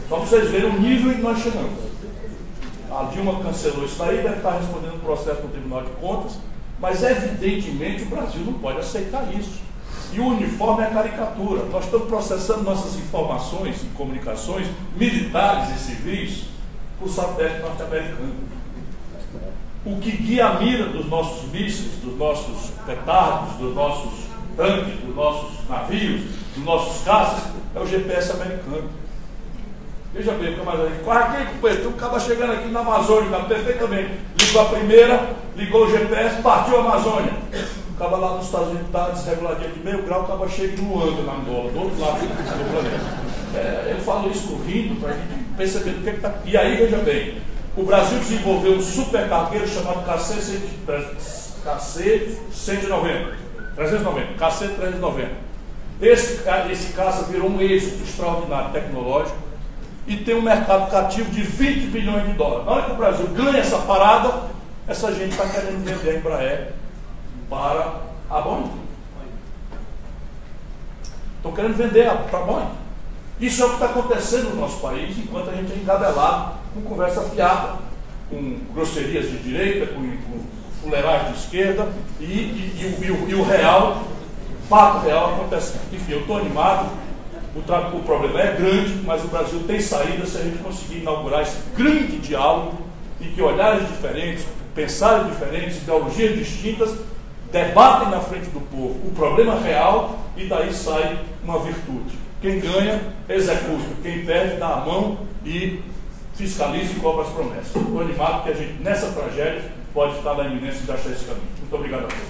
Só para vocês verem o nível em que nós chegamos. A Dilma cancelou isso daí, deve estar respondendo um processo no Tribunal de Contas, mas evidentemente o Brasil não pode aceitar isso. E o uniforme é a caricatura. Nós estamos processando nossas informações e comunicações militares e civis por satélite norte-americano. O que guia a mira dos nossos mísseis, dos nossos petardos, dos nossos tanques, dos nossos navios, dos nossos caças, é o GPS americano. Veja bem, fica mais ali. Corre aqui, companheiro, tem um cara chegando aqui na Amazônia, perfeitamente. Ligou a primeira, ligou o GPS, partiu a Amazônia. O cara lá nos Estados Unidos está desreguladinho de meio grau, o cara chega em Luanda, na Angola, do outro lado do planeta. Eu falo isso rindo para a gente perceber do que está. E aí, veja bem, o Brasil desenvolveu um super cargueiro chamado KC-390. Esse caça virou um êxito extraordinário tecnológico e tem um mercado cativo de 20 bilhões de dólares. Na hora que o Brasil ganha essa parada, essa gente está querendo vender a Embraer para a Boeing. Estão querendo vender para a Boeing. Isso é o que está acontecendo no nosso país, enquanto a gente é engabelado com conversa fiada, com grosserias de direita, com fuleiragem de esquerda e o real, fato real acontecendo. Enfim, eu estou animado. O problema é grande, mas o Brasil tem saída se a gente conseguir inaugurar esse grande diálogo em que olhares diferentes, pensares diferentes, ideologias distintas debatem na frente do povo o problema real e daí sai uma virtude. Quem ganha, executa. Quem perde, dá a mão e fiscaliza e cobra as promessas. Estou animado que a gente, nessa tragédia, pode estar na iminência de achar esse caminho. Muito obrigado a todos.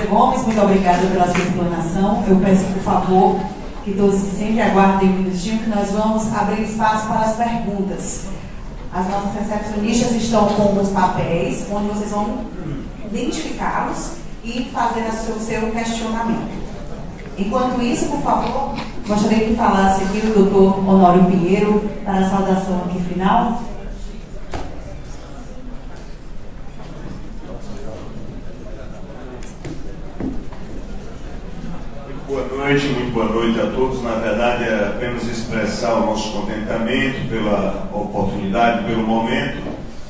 Gomes, muito obrigada pela sua explanação. Eu peço, por favor, que todos sempre aguardem um minutinho, que nós vamos abrir espaço para as perguntas. As nossas recepcionistas estão com os papéis, onde vocês vão identificá-los e fazer o seu questionamento. Enquanto isso, por favor, Gostaria que falasse aqui o doutor Honório Pinheiro para a saudação aqui final. Muito boa noite a todos. Na verdade, é apenas expressar o nosso contentamento pela oportunidade, pelo momento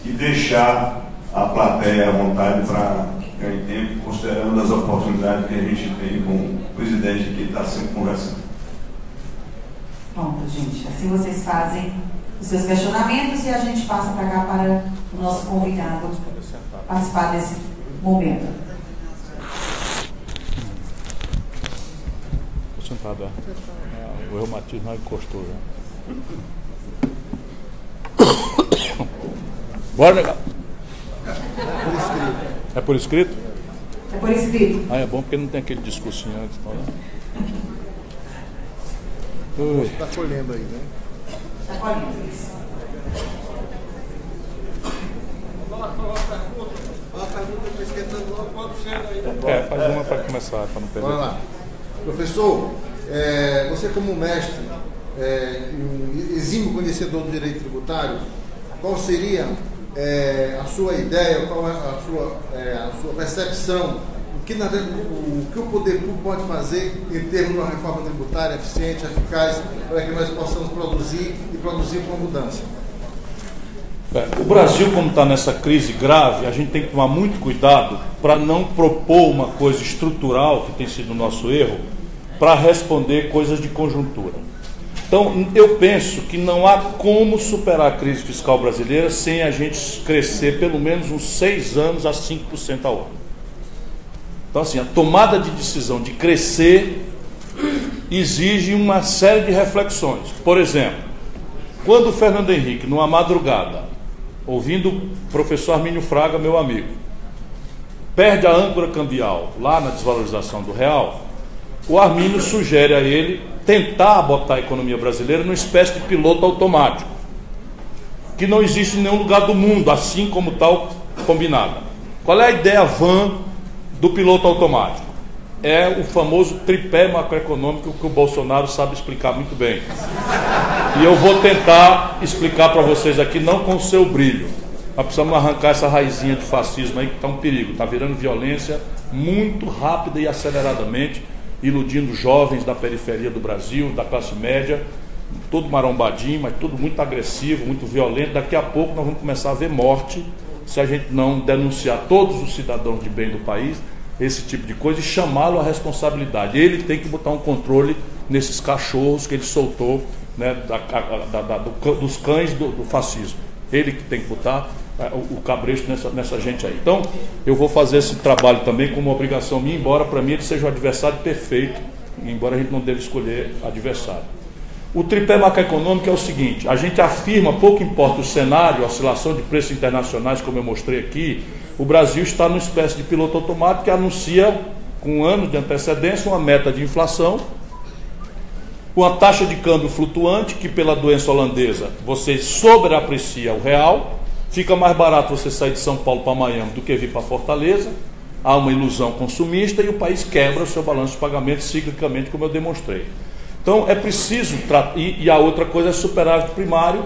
e deixar a plateia à vontade para que ganhe tempo, considerando as oportunidades que a gente tem com o presidente que está sempre conversando. Pronto, gente. Assim vocês fazem os seus questionamentos e a gente passa para cá para o nosso convidado participar desse momento. Sentado, o reumatismo encostou já. Bora, negar. É por escrito? É por escrito. Ah, é bom porque não tem aquele discursinho antes. Você está colhendo aí, né? Está colhendo isso. Faz uma para começar, para não perder. Bora lá. Professor, você como mestre, um exímio conhecedor do direito tributário, qual seria a sua ideia, qual é a sua percepção, o que o poder público pode fazer em termos de uma reforma tributária eficiente, eficaz, para que nós possamos produzir com mudança? O Brasil, como está nessa crise grave, a gente tem que tomar muito cuidado para não propor uma coisa estrutural, que tem sido o nosso erro, para responder coisas de conjuntura. Então, eu penso que não há como superar a crise fiscal brasileira sem a gente crescer pelo menos uns 6 anos a 5% ao ano. Então, assim, a tomada de decisão de crescer exige uma série de reflexões. Por exemplo, quando o Fernando Henrique, numa madrugada, ouvindo o professor Armínio Fraga, meu amigo, perde a âncora cambial lá na desvalorização do real, o Armínio sugere a ele tentar botar a economia brasileira numa espécie de piloto automático, que não existe em nenhum lugar do mundo, assim como tal combinada. Qual é a ideia vã do piloto automático? É o famoso tripé macroeconômico que o Bolsonaro sabe explicar muito bem. E eu vou tentar explicar para vocês aqui, não com o seu brilho. Nós precisamos arrancar essa raizinha de fascismo aí que está um perigo, está virando violência muito rápida e aceleradamente, iludindo jovens da periferia do Brasil, da classe média, todo marombadinho, mas tudo muito agressivo, muito violento. Daqui a pouco nós vamos começar a ver morte se a gente não denunciar todos os cidadãos de bem do país esse tipo de coisa e chamá-lo à responsabilidade. Ele tem que botar um controle nesses cachorros que ele soltou, né, dos cães do fascismo. Ele que tem que botar o cabresto nessa gente aí. Então, eu vou fazer esse trabalho também como obrigação minha, embora para mim ele seja o adversário perfeito, embora a gente não deva escolher adversário. O tripé macroeconômico é o seguinte: a gente afirma, pouco importa o cenário, a oscilação de preços internacionais, como eu mostrei aqui, o Brasil está numa espécie de piloto automático que anuncia, com um ano de antecedência, uma meta de inflação, uma taxa de câmbio flutuante, que pela doença holandesa você sobreaprecia o real, fica mais barato você sair de São Paulo para Miami do que vir para Fortaleza, há uma ilusão consumista e o país quebra o seu balanço de pagamento ciclicamente, como eu demonstrei. Então é preciso, e a outra coisa é superávit primário,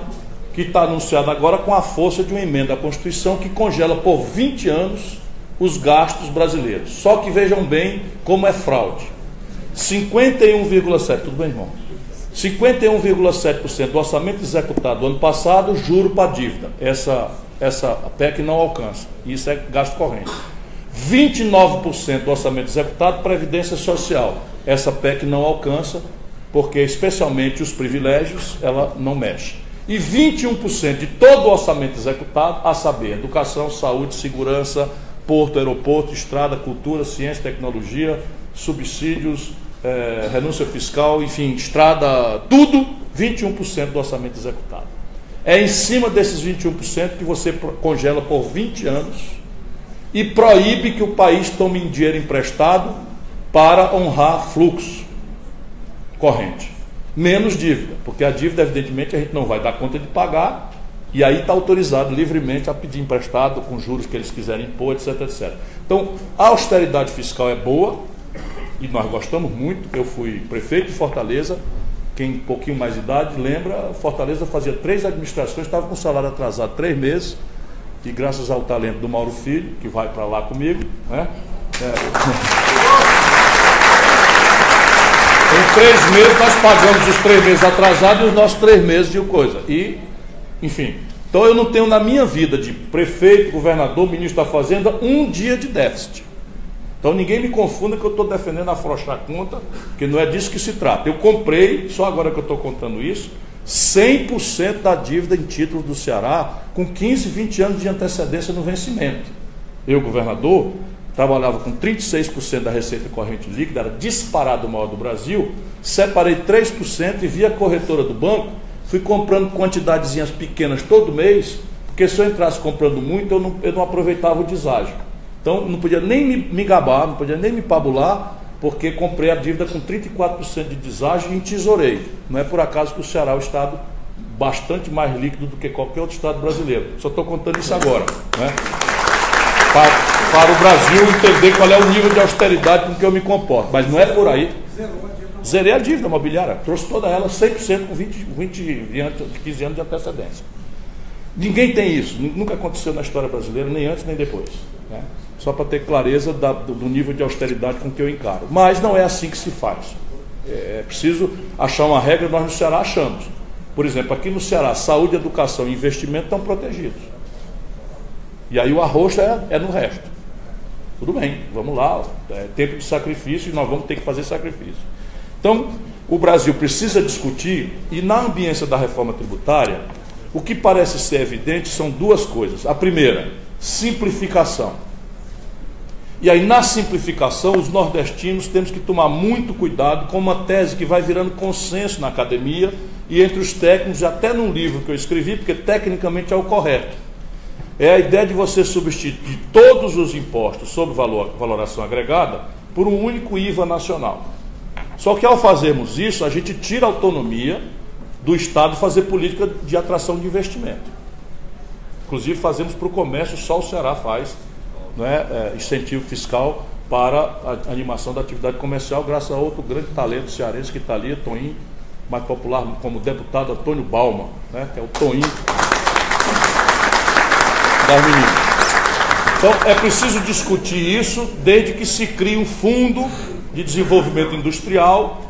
que está anunciado agora com a força de uma emenda à Constituição que congela por 20 anos os gastos brasileiros. Só que vejam bem como é fraude. 51,7%, tudo bem, irmão? 51,7% do orçamento executado do ano passado, juro para dívida. Essa PEC não alcança. Isso é gasto corrente. 29% do orçamento executado, previdência social. Essa PEC não alcança, porque especialmente os privilégios ela não mexe. E 21% de todo o orçamento executado, a saber, educação, saúde, segurança, porto, aeroporto, estrada, cultura, ciência, tecnologia, subsídios, renúncia fiscal, enfim, estrada, tudo, 21% do orçamento executado. É em cima desses 21% que você congela por 20 anos e proíbe que o país tome dinheiro emprestado para honrar fluxo corrente. Menos dívida, porque a dívida, evidentemente, a gente não vai dar conta de pagar, e aí está autorizado livremente a pedir emprestado com juros que eles quiserem impor, etc, etc. Então, a austeridade fiscal é boa, e nós gostamos muito. Eu fui prefeito de Fortaleza, quem um pouquinho mais de idade lembra, Fortaleza fazia 3 administrações, estava com salário atrasado 3 meses, e graças ao talento do Mauro Filho, que vai para lá comigo, né? Em 3 meses nós pagamos os 3 meses atrasados e os nossos 3 meses de coisa. E, enfim, então eu não tenho na minha vida de prefeito, governador, ministro da Fazenda, um dia de déficit. Então ninguém me confunda que eu estou defendendo afrouxar a conta, porque não é disso que se trata. Eu comprei, só agora que eu estou contando isso, 100% da dívida em títulos do Ceará, com 15, 20 anos de antecedência no vencimento. Eu, governador, trabalhava com 36% da receita corrente líquida, era disparado o maior do Brasil, separei 3% e via corretora do banco, fui comprando quantidadezinhas pequenas todo mês, porque se eu entrasse comprando muito, eu não aproveitava o deságio. Então não podia nem me gabar, não podia nem me pabular, porque comprei a dívida com 34% de deságio e entesourei. Não é por acaso que o Ceará é o estado bastante mais líquido do que qualquer outro estado brasileiro. Só estou contando isso agora, né? Para o Brasil entender qual é o nível de austeridade com que eu me comporto. Mas não é por aí. Zerei a dívida imobiliária, trouxe toda ela 100% com 15 anos de antecedência. Ninguém tem isso, nunca aconteceu na história brasileira, nem antes nem depois, né? Só para ter clareza do nível de austeridade com que eu encaro. Mas não é assim que se faz. É preciso achar uma regra, nós no Ceará achamos. Por exemplo, aqui no Ceará, saúde, educação e investimento estão protegidos. E aí o arroz é no resto. Tudo bem, vamos lá, é tempo de sacrifício e nós vamos ter que fazer sacrifício. Então, o Brasil precisa discutir, e na ambiência da reforma tributária, o que parece ser evidente são 2 coisas. A primeira, simplificação. E aí, na simplificação, os nordestinos temos que tomar muito cuidado com uma tese que vai virando consenso na academia e entre os técnicos, até num livro que eu escrevi, porque tecnicamente é o correto. É a ideia de você substituir todos os impostos sobre valoração agregada por um único IVA nacional. Só que ao fazermos isso, a gente tira a autonomia do Estado fazer política de atração de investimento. Inclusive fazemos para o comércio, só o Ceará faz, né, incentivo fiscal para a animação da atividade comercial, graças a outro grande talento cearense que está ali, Toinho, mais popular como deputado Antônio Balma, né, que é o Toinho das meninas. Então é preciso discutir isso desde que se crie um fundo de desenvolvimento industrial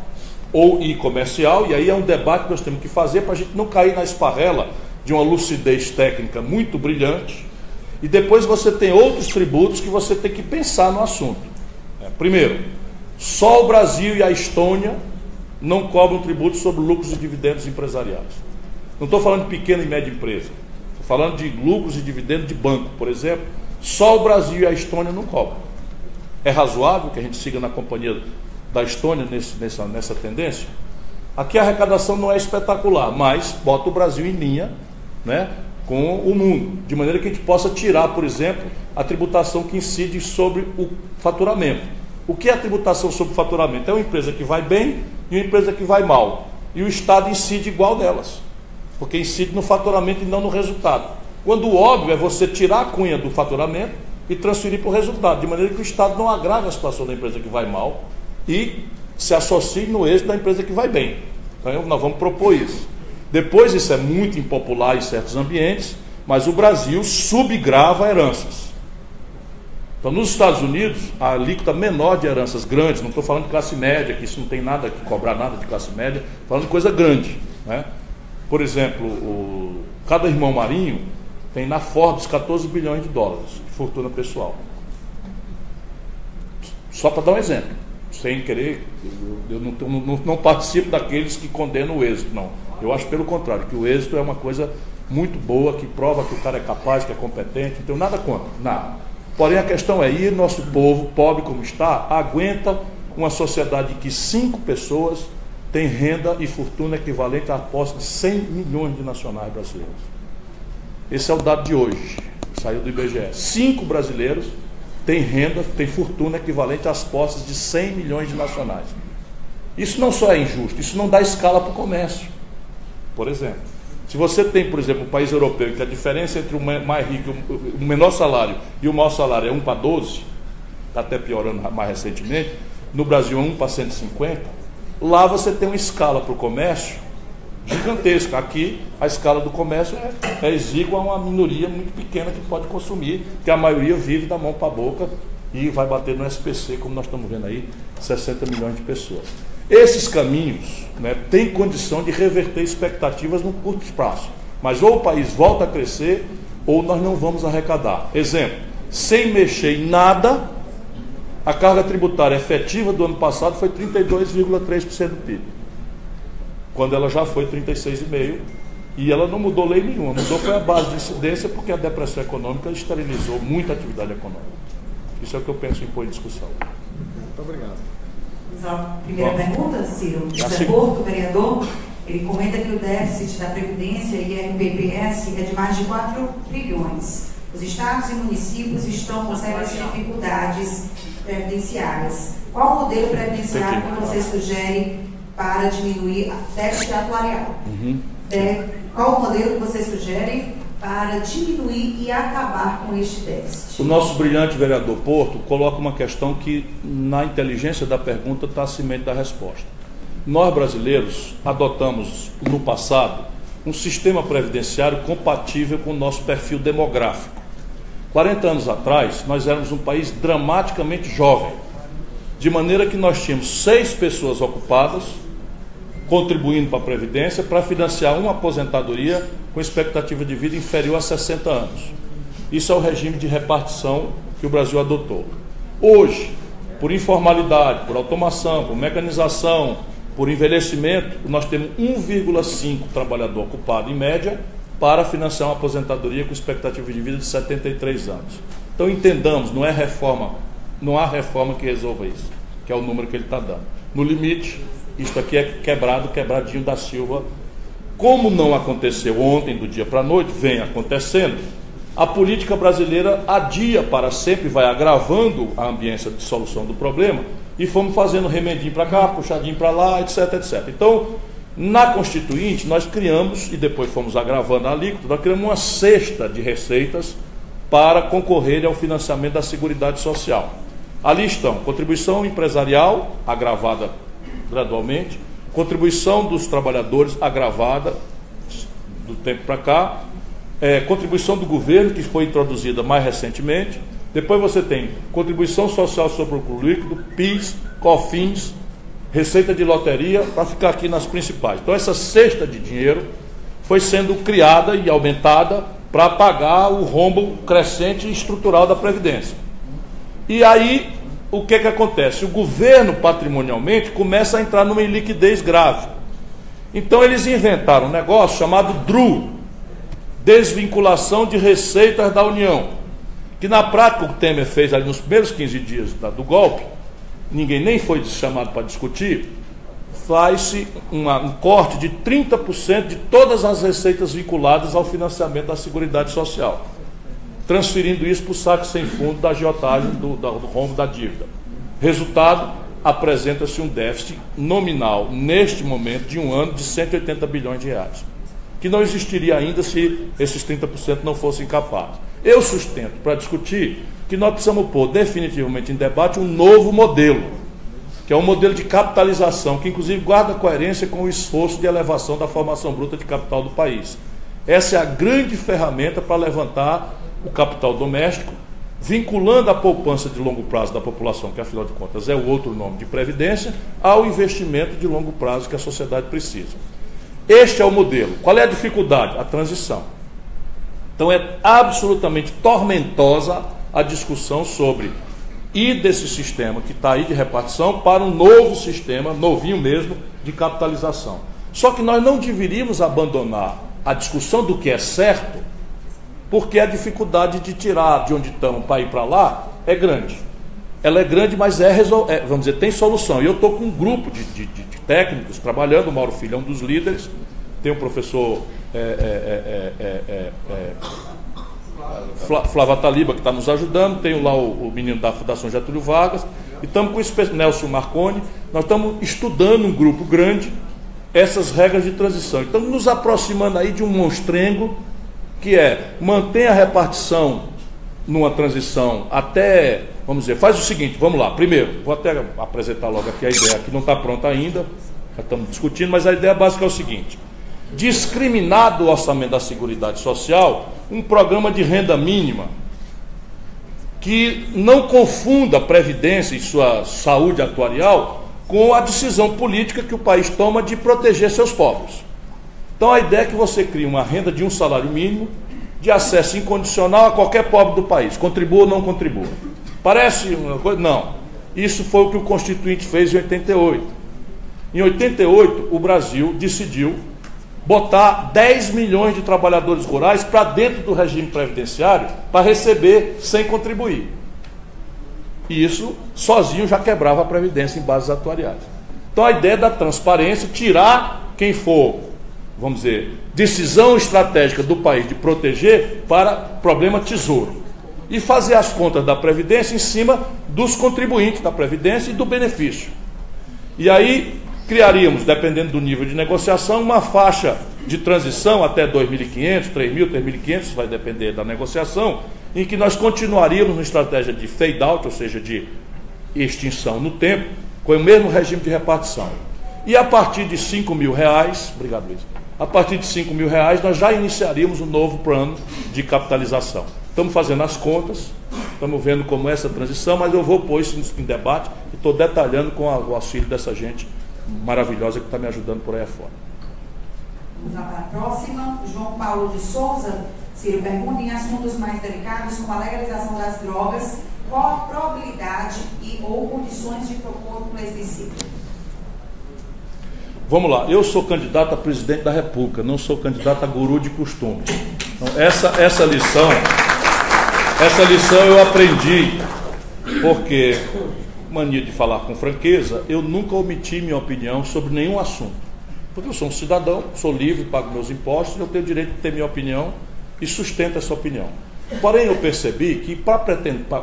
e comercial, e aí é um debate que nós temos que fazer para a gente não cair na esparrela de uma lucidez técnica muito brilhante, e depois você tem outros tributos que você tem que pensar no assunto. Primeiro, só o Brasil e a Estônia não cobram tributo sobre lucros e dividendos empresariais. Não estou falando de pequena e média empresa, estou falando de lucros e dividendos de banco, por exemplo. Só o Brasil e a Estônia não cobram. É razoável que a gente siga na companhia da Estônia nessa tendência? Aqui a arrecadação não é espetacular, mas bota o Brasil em linha, né, com o mundo, de maneira que a gente possa tirar, por exemplo, a tributação que incide sobre o faturamento. O que é a tributação sobre o faturamento? É uma empresa que vai bem e uma empresa que vai mal. E o Estado incide igual delas, porque incide no faturamento e não no resultado. Quando o óbvio é você tirar a cunha do faturamento e transferir para o resultado, de maneira que o Estado não agrave a situação da empresa que vai mal e se associe no êxito da empresa que vai bem. Então nós vamos propor isso. Depois, isso é muito impopular em certos ambientes, mas o Brasil subgrava heranças. Então, nos Estados Unidos, a alíquota menor de heranças grandes, não estou falando de classe média, que isso não tem nada que cobrar nada de classe média, estou falando de coisa grande, né? Por exemplo, cada irmão Marinho tem na Forbes 14 bilhões de dólares de fortuna pessoal. Só para dar um exemplo, sem querer, eu não participo daqueles que condenam o êxito, não. Eu acho pelo contrário, que o êxito é uma coisa muito boa, que prova que o cara é capaz, que é competente, não tenho nada contra, nada. Porém a questão é, e nosso povo, pobre como está, aguenta uma sociedade em que 5 pessoas têm renda e fortuna equivalente à posse de 100 milhões de nacionais brasileiros. Esse é o dado de hoje, saiu do IBGE. 5 brasileiros têm renda, têm fortuna equivalente às posses de 100 milhões de nacionais. Isso não só é injusto, isso não dá escala para o comércio. Por exemplo, se você tem, por exemplo, um país europeu que a diferença entre o mais rico, o menor salário e o maior salário é 1 para 12, está até piorando mais recentemente, no Brasil é 1 para 150, Lá você tem uma escala para o comércio gigantesca. Aqui a escala do comércio é exígua a uma minoria muito pequena que pode consumir, que a maioria vive da mão para a boca e vai bater no SPC, como nós estamos vendo aí, 60 milhões de pessoas. Esses caminhos, né, têm condição de reverter expectativas no curto prazo, mas ou o país volta a crescer ou nós não vamos arrecadar. Exemplo, sem mexer em nada, a carga tributária efetiva do ano passado foi 32,3% do PIB, quando ela já foi 36,5%, e ela não mudou lei nenhuma, mudou foi a base de incidência, porque a depressão econômica esterilizou muita atividade econômica. Isso é o que eu penso em pôr em discussão. Muito obrigado. A primeira pergunta, Ciro, José Porto, vereador, ele comenta que o déficit da Previdência e INPPS é de mais de 4 trilhões. Os estados e municípios estão com sérias dificuldades previdenciárias. Qual o modelo previdenciário que você sugere para diminuir o déficit atuarial? Qual o modelo que você sugere para diminuir e acabar com este déficit? O nosso brilhante vereador Porto coloca uma questão que, na inteligência da pergunta, está acima da resposta. Nós, brasileiros, adotamos, no passado, um sistema previdenciário compatível com o nosso perfil demográfico. 40 anos atrás, nós éramos um país dramaticamente jovem, de maneira que nós tínhamos 6 pessoas ocupadas, contribuindo para a Previdência, para financiar uma aposentadoria com expectativa de vida inferior a 60 anos. Isso é o regime de repartição que o Brasil adotou. Hoje, por informalidade, por automação, por mecanização, por envelhecimento, nós temos 1,5 trabalhador ocupado em média para financiar uma aposentadoria com expectativa de vida de 73 anos. Então entendamos, não há reforma que resolva isso, que é o número que ele está dando. No limite, isto aqui é quebradinho da Silva. Como não aconteceu ontem, do dia para a noite, vem acontecendo, a política brasileira adia para sempre, vai agravando a ambiência de solução do problema, e fomos fazendo remendinho para cá, puxadinho para lá, etc, etc. Então, na Constituinte, nós criamos, e depois fomos agravando a alíquota, nós criamos uma cesta de receitas para concorrer ao financiamento da Seguridade Social. Ali estão contribuição empresarial, agravada gradualmente, contribuição dos trabalhadores agravada do tempo para cá, contribuição do governo, que foi introduzida mais recentemente. Depois você tem contribuição social sobre o lucro líquido, PIS, COFINS, receita de loteria, para ficar aqui nas principais. Então essa cesta de dinheiro foi sendo criada e aumentada para pagar o rombo crescente e estrutural da Previdência. E aí, o que acontece? O governo, patrimonialmente, começa a entrar numa iliquidez grave. Então eles inventaram um negócio chamado DRU, Desvinculação de Receitas da União, que na prática o Temer fez ali nos primeiros 15 dias do golpe, ninguém nem foi chamado para discutir, faz-se um corte de 30% de todas as receitas vinculadas ao financiamento da Seguridade Social, transferindo isso para o saco sem fundo da agiotagem do rombo da dívida. Resultado, apresenta-se um déficit nominal, neste momento, de um ano de 180 bilhões de reais, que não existiria ainda se esses 30% não fossem capazes. Eu sustento, para discutir, que nós precisamos pôr definitivamente em debate um novo modelo, que é um modelo de capitalização, que inclusive guarda coerência com o esforço de elevação da formação bruta de capital do país. Essa é a grande ferramenta para levantar o capital doméstico, vinculando a poupança de longo prazo da população, que afinal de contas é o outro nome de previdência, ao investimento de longo prazo que a sociedade precisa. Este é o modelo. Qual é a dificuldade? A transição. Então é absolutamente tormentosa a discussão sobre ir desse sistema que está aí de repartição para um novo sistema, novinho mesmo, de capitalização. Só que nós não deveríamos abandonar a discussão do que é certo, porque a dificuldade de tirar de onde estamos para ir para lá é grande. Ela é grande, mas vamos dizer, tem solução. E eu estou com um grupo de técnicos trabalhando, o Mauro Filho é um dos líderes, tem o professor Flávio Taliba, que está nos ajudando, tem lá o menino da Fundação Getúlio Vargas, e estamos com o Nelson Marconi, nós estamos estudando um grupo grande, essas regras de transição. Estamos nos aproximando aí de um monstrengo, que é manter a repartição numa transição até vamos dizer, faz o seguinte, vamos lá, primeiro, vou até apresentar logo aqui a ideia, que não está pronta ainda, já estamos discutindo, mas a ideia básica é o seguinte: discriminar do orçamento da Seguridade Social um programa de renda mínima que não confunda a Previdência e sua saúde atuarial com a decisão política que o país toma de proteger seus pobres. Então a ideia é que você crie uma renda de um salário mínimo, de acesso incondicional a qualquer pobre do país, contribua ou não contribua. Parece uma coisa? Não. Isso foi o que o Constituinte fez em 88. Em 88, o Brasil decidiu botar 10 milhões de trabalhadores rurais para dentro do regime previdenciário para receber sem contribuir. E isso sozinho já quebrava a Previdência em bases atuariais. Então a ideia da transparência, tirar quem for, vamos dizer, decisão estratégica do país de proteger para problema tesouro. E fazer as contas da Previdência em cima dos contribuintes da Previdência e do benefício. E aí criaríamos, dependendo do nível de negociação, uma faixa de transição até 2.500, 3.000, 3.500, vai depender da negociação, em que nós continuaríamos na estratégia de fade-out, ou seja, de extinção no tempo, com o mesmo regime de repartição. E a partir de R$5.000, obrigado, Luiz, a partir de R$5.000 nós já iniciaríamos um novo plano de capitalização. Estamos fazendo as contas, estamos vendo como é essa transição, mas eu vou pôr isso em debate e estou detalhando com o auxílio dessa gente maravilhosa que está me ajudando por aí afora. Vamos lá para a próxima. João Paulo de Souza, Ciro, pergunta: em assuntos mais delicados, como a legalização das drogas, qual a probabilidade e ou condições de propor o plebiscito? Vamos lá, eu sou candidato a presidente da República, não sou candidato a guru de costumes. Então, essa lição eu aprendi, porque, mania de falar com franqueza, eu nunca omiti minha opinião sobre nenhum assunto. Porque eu sou um cidadão, sou livre, pago meus impostos, eu tenho o direito de ter minha opinião e sustento essa opinião. Porém, eu percebi que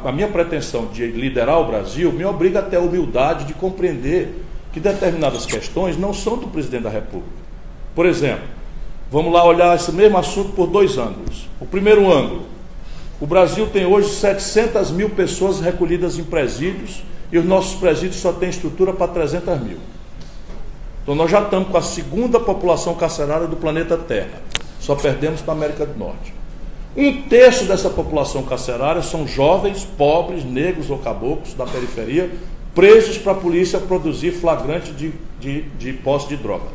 a minha pretensão de liderar o Brasil me obriga até a humildade de compreender que determinadas questões não são do presidente da República. Por exemplo, vamos lá olhar esse mesmo assunto por dois ângulos. O primeiro ângulo: o Brasil tem hoje 700 mil pessoas recolhidas em presídios e os nossos presídios só têm estrutura para 300 mil. Então nós já estamos com a segunda população carcerária do planeta Terra. Só perdemos para a América do Norte. 1/3 dessa população carcerária são jovens, pobres, negros ou caboclos da periferia, presos para a polícia produzir flagrante de posse de droga.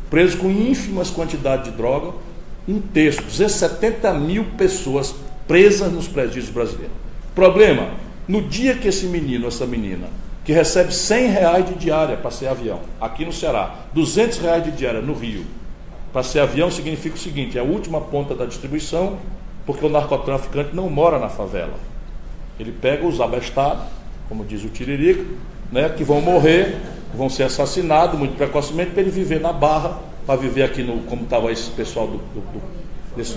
Presos com ínfimas quantidades de droga, 1/3, 70 mil pessoas presas nos presídios brasileiros. Problema: no dia que esse menino, essa menina, que recebe R$100 de diária para ser avião, aqui no Ceará, R$200 de diária no Rio, para ser avião, significa o seguinte: é a última ponta da distribuição, porque o narcotraficante não mora na favela. Ele pega os abestados, como diz o Tiririca, né, que vão morrer, vão ser assassinados muito precocemente, para ele viver na Barra, para viver aqui, como estava esse pessoal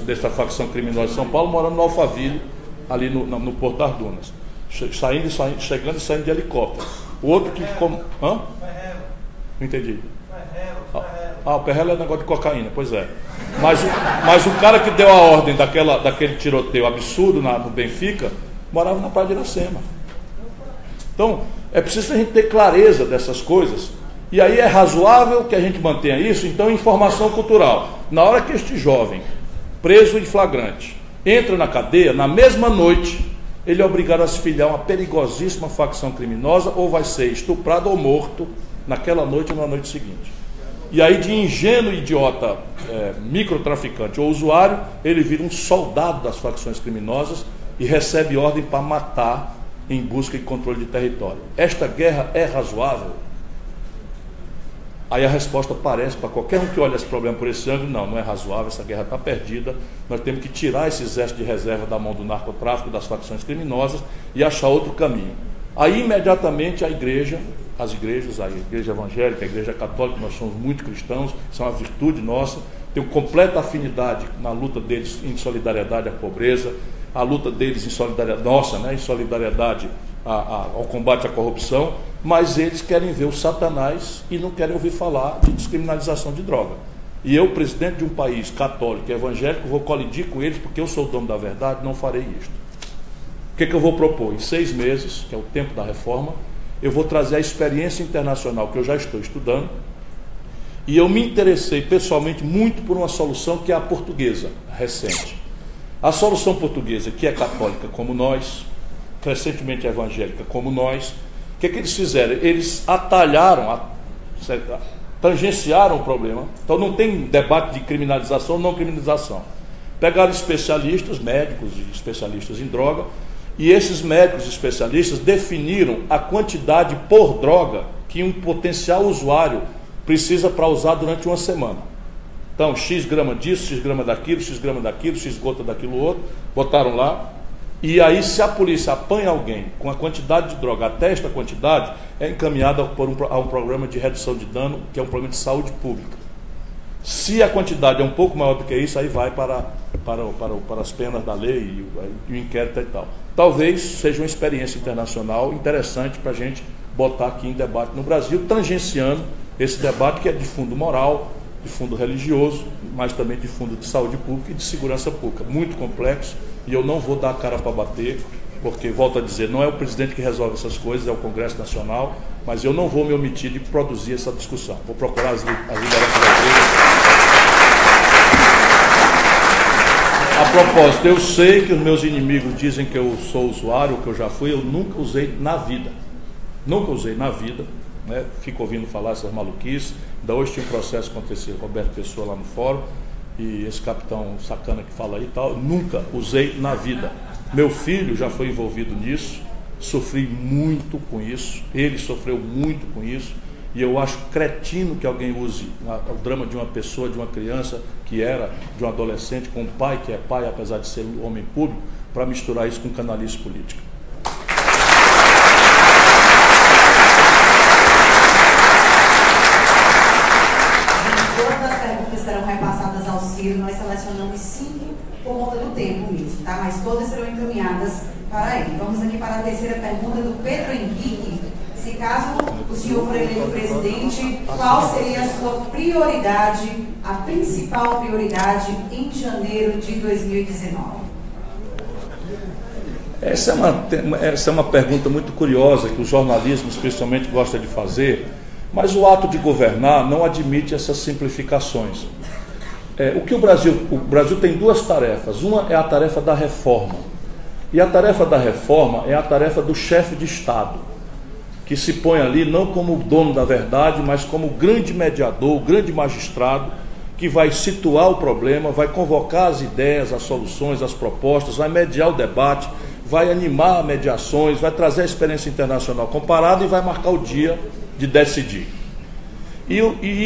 dessa facção criminosa de São Paulo, morando no Alphaville, ali no Porto das Dunas, chegando e saindo de helicóptero. O outro que... Hã? Não entendi. O Perrelo é negócio de cocaína, pois é. Mas o cara que deu a ordem daquele tiroteio absurdo no Benfica, morava na Praia de Iracema. Então, é preciso a gente ter clareza dessas coisas. E aí é razoável que a gente mantenha isso. Então, informação cultural. Na hora que este jovem, preso em flagrante, entra na cadeia, na mesma noite, ele é obrigado a se filiar a uma perigosíssima facção criminosa, ou vai ser estuprado ou morto naquela noite ou na noite seguinte. E aí, de ingênuo idiota microtraficante ou usuário, ele vira um soldado das facções criminosas e recebe ordem para matar em busca de controle de território. Esta guerra é razoável? Aí a resposta parece, para qualquer um que olha esse problema por esse ângulo: não é razoável, essa guerra está perdida, nós temos que tirar esse exército de reserva da mão do narcotráfico, das facções criminosas, e achar outro caminho. Aí imediatamente as igrejas, a igreja evangélica, a igreja católica, nós somos muito cristãos, isso é uma virtude nossa, tenho completa afinidade na luta deles em solidariedade à pobreza, a luta deles em solidariedade, em solidariedade ao combate à corrupção, mas eles querem ver o Satanás e não querem ouvir falar de descriminalização de droga. E eu, presidente de um país católico e evangélico, vou colidir com eles, porque eu sou o dono da verdade, não farei isto. O que eu vou propor? Em 6 meses, que é o tempo da reforma, eu vou trazer a experiência internacional que eu já estou estudando, e eu me interessei pessoalmente muito por uma solução que é a portuguesa, recente. A solução portuguesa, que é católica como nós, crescentemente evangélica como nós, o que eles fizeram? Eles atalharam, tangenciaram o problema. Então não tem debate de criminalização ou não criminalização. Pegaram especialistas, médicos e especialistas em droga, e esses médicos especialistas definiram a quantidade por droga que um potencial usuário precisa para usar durante uma semana. Então, X grama disso, X grama daquilo, X grama daquilo, X gota daquilo outro, botaram lá. E aí, se a polícia apanha alguém com a quantidade de droga até esta quantidade, é encaminhada a um programa de redução de dano, que é um programa de saúde pública. Se a quantidade é um pouco maior do que isso, aí vai para as penas da lei e o inquérito e tal. Talvez seja uma experiência internacional interessante para a gente botar aqui em debate no Brasil, tangenciando esse debate que é de fundo moral, de fundo religioso, mas também de fundo de saúde pública e de segurança pública. Muito complexo, e eu não vou dar a cara para bater, porque, volto a dizer, não é o presidente que resolve essas coisas, é o Congresso Nacional, mas eu não vou me omitir de produzir essa discussão. Vou procurar as lideranças da igreja. A propósito, eu sei que os meus inimigos dizem que eu sou usuário, que eu já fui, eu nunca usei na vida. Nunca usei na vida, né? Fico ouvindo falar essas maluquices. Ainda hoje tinha um processo contra esse Roberto Pessoa lá no fórum, e esse capitão sacana que fala aí e tal, nunca usei na vida. Meu filho já foi envolvido nisso, sofri muito com isso, ele sofreu muito com isso, e eu acho cretino que alguém use o drama de uma pessoa, de uma criança que era, de um adolescente, com um pai que é pai, apesar de ser um homem público, para misturar isso com canalice política. Serão repassadas ao Ciro, nós selecionamos 5 por conta do tempo mesmo, tá? Mas todas serão encaminhadas para ele. Vamos aqui para a terceira pergunta do Pedro Henrique. Se caso o senhor for eleito presidente, qual seria a sua prioridade, a principal prioridade em janeiro de 2019? Essa é uma pergunta muito curiosa que o jornalismo especialmente gosta de fazer. Mas o ato de governar não admite essas simplificações. O Brasil tem 2 tarefas. Uma é a tarefa da reforma. E a tarefa da reforma é a tarefa do chefe de Estado, que se põe ali não como o dono da verdade, mas como o grande mediador, o grande magistrado, que vai situar o problema, vai convocar as ideias, as soluções, as propostas, vai mediar o debate, vai animar mediações, vai trazer a experiência internacional comparada e vai marcar o dia de decidir. E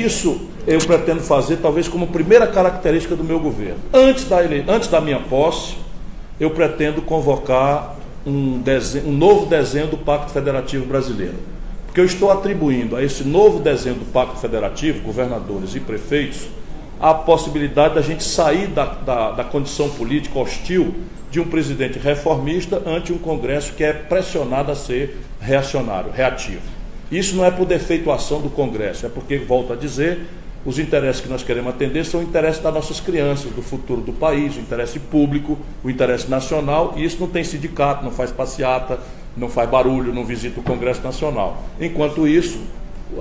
isso eu pretendo fazer talvez como primeira característica do meu governo. Antes da minha posse, eu pretendo convocar um novo desenho do Pacto Federativo Brasileiro. Porque eu estou atribuindo a esse novo desenho do Pacto Federativo, governadores e prefeitos, a possibilidade da gente sair da condição política hostil de um presidente reformista ante um Congresso que é pressionado a ser reacionário, reativo. Isso não é por defeituação do Congresso, é porque, volto a dizer, os interesses que nós queremos atender são o interesse das nossas crianças, do futuro do país, o interesse público, o interesse nacional, e isso não tem sindicato, não faz passeata, não faz barulho, não visita o Congresso Nacional. Enquanto isso,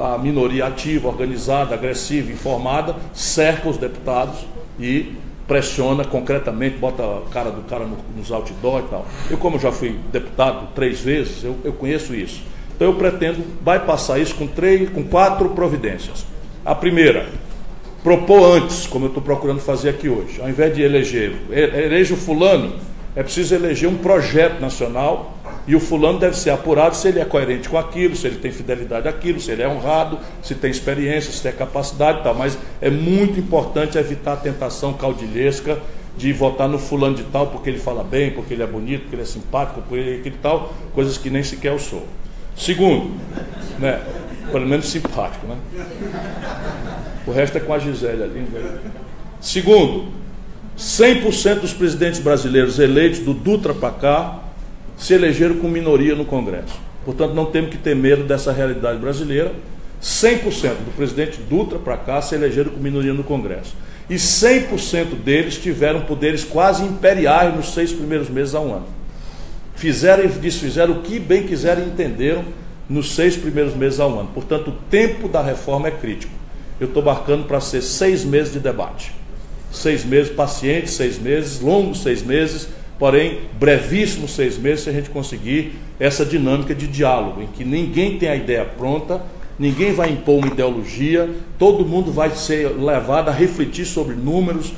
a minoria ativa, organizada, agressiva, informada, cerca os deputados e pressiona concretamente, bota a cara do cara nos outdoor e tal. Eu, como já fui deputado 3 vezes, eu conheço isso. Então eu pretendo bypassar isso com 4 providências. A primeira, propor antes, como eu estou procurando fazer aqui hoje. Ao invés de eleger o fulano, é preciso eleger um projeto nacional, e o fulano deve ser apurado se ele é coerente com aquilo, se ele tem fidelidade àquilo, se ele é honrado, se tem experiência, se tem capacidade e tal. Mas é muito importante evitar a tentação caudilhesca de votar no fulano de tal porque ele fala bem, porque ele é bonito, porque ele é simpático, porque ele é aquele tal, coisas que nem sequer eu sou. Segundo, né, pelo menos simpático, né? O resto é com a Gisele ali. Né? Segundo, 100% dos presidentes brasileiros eleitos do Dutra para cá se elegeram com minoria no Congresso. Portanto, não temos que ter medo dessa realidade brasileira. 100% do presidente Dutra para cá se elegeram com minoria no Congresso. E 100% deles tiveram poderes quase imperiais nos 6 primeiros meses a um ano. fizeram e desfizeram o que bem quiserem e entenderam nos 6 primeiros meses ao ano. Portanto, o tempo da reforma é crítico. Eu estou marcando para ser 6 meses de debate. 6 meses pacientes, 6 meses, longos 6 meses, porém brevíssimos 6 meses, se a gente conseguir essa dinâmica de diálogo, em que ninguém tem a ideia pronta, ninguém vai impor uma ideologia, todo mundo vai ser levado a refletir sobre números,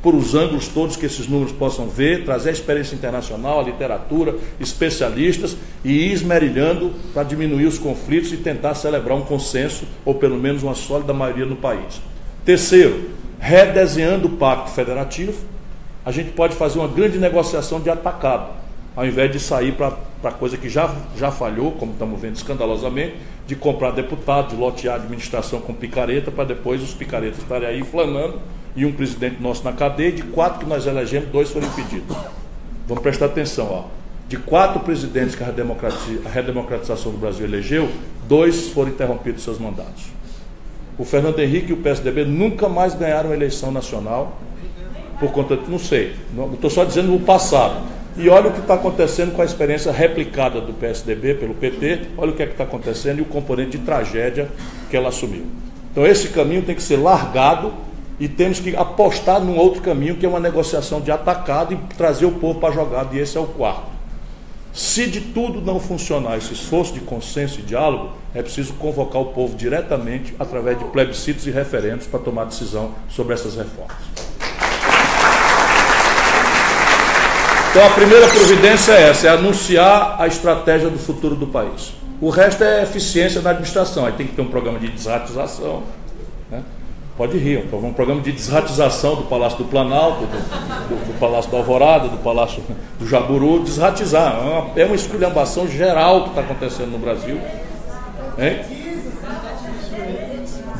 por os ângulos todos que esses números possam ver, trazer a experiência internacional, a literatura, especialistas, e ir esmerilhando para diminuir os conflitos e tentar celebrar um consenso, ou pelo menos uma sólida maioria no país. Terceiro, redesenhando o pacto federativo, a gente pode fazer uma grande negociação de atacado, ao invés de sair para coisa que já falhou, como estamos vendo escandalosamente, de comprar deputado, de lotear a administração com picareta, para depois os picaretas estarem aí flanando, e um presidente nosso na cadeia, de 4 que nós elegemos, 2 foram impedidos. Vamos prestar atenção, ó. De 4 presidentes que a redemocratização do Brasil elegeu, 2 foram interrompidos seus mandatos. O Fernando Henrique e o PSDB nunca mais ganharam a eleição nacional, por conta de, não sei, estou só dizendo o passado. E olha o que está acontecendo com a experiência replicada do PSDB pelo PT, olha o que é que está acontecendo e o componente de tragédia que ela assumiu. Então esse caminho tem que ser largado e temos que apostar num outro caminho, que é uma negociação de atacado e trazer o povo para a jogada, e esse é o 4º. Se de tudo não funcionar esse esforço de consenso e diálogo, é preciso convocar o povo diretamente através de plebiscitos e referendos para tomar decisão sobre essas reformas. Então a primeira providência é essa, é anunciar a estratégia do futuro do país. O resto é eficiência na administração, aí tem que ter um programa de desratização, né? Pode rir, um programa de desratização do Palácio do Planalto, do Palácio da Alvorada, do Palácio do Jaburu, desratizar. É uma esculhambação geral que está acontecendo no Brasil. Hein?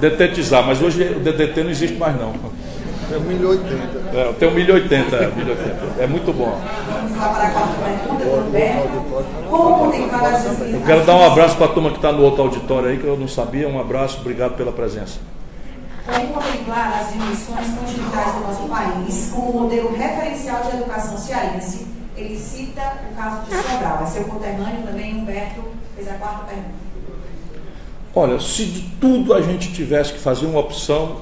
Detetizar, mas hoje o DDT não existe mais não. Tem 1080. Tem 1080, 1080. É muito bom. Vamos lá para a quarta pergunta do Roberto. Como contemplar as decisões? Eu quero dar um abraço para a turma que está no outro auditório aí, que eu não sabia. Um abraço, obrigado pela presença. Como contemplar as dimensões continentais do nosso país com o modelo referencial de educação cearense? Ele cita o caso de Sobral. É seu conterrâneo também, Humberto, fez a quarta pergunta. Olha, se de tudo a gente tivesse que fazer uma opção,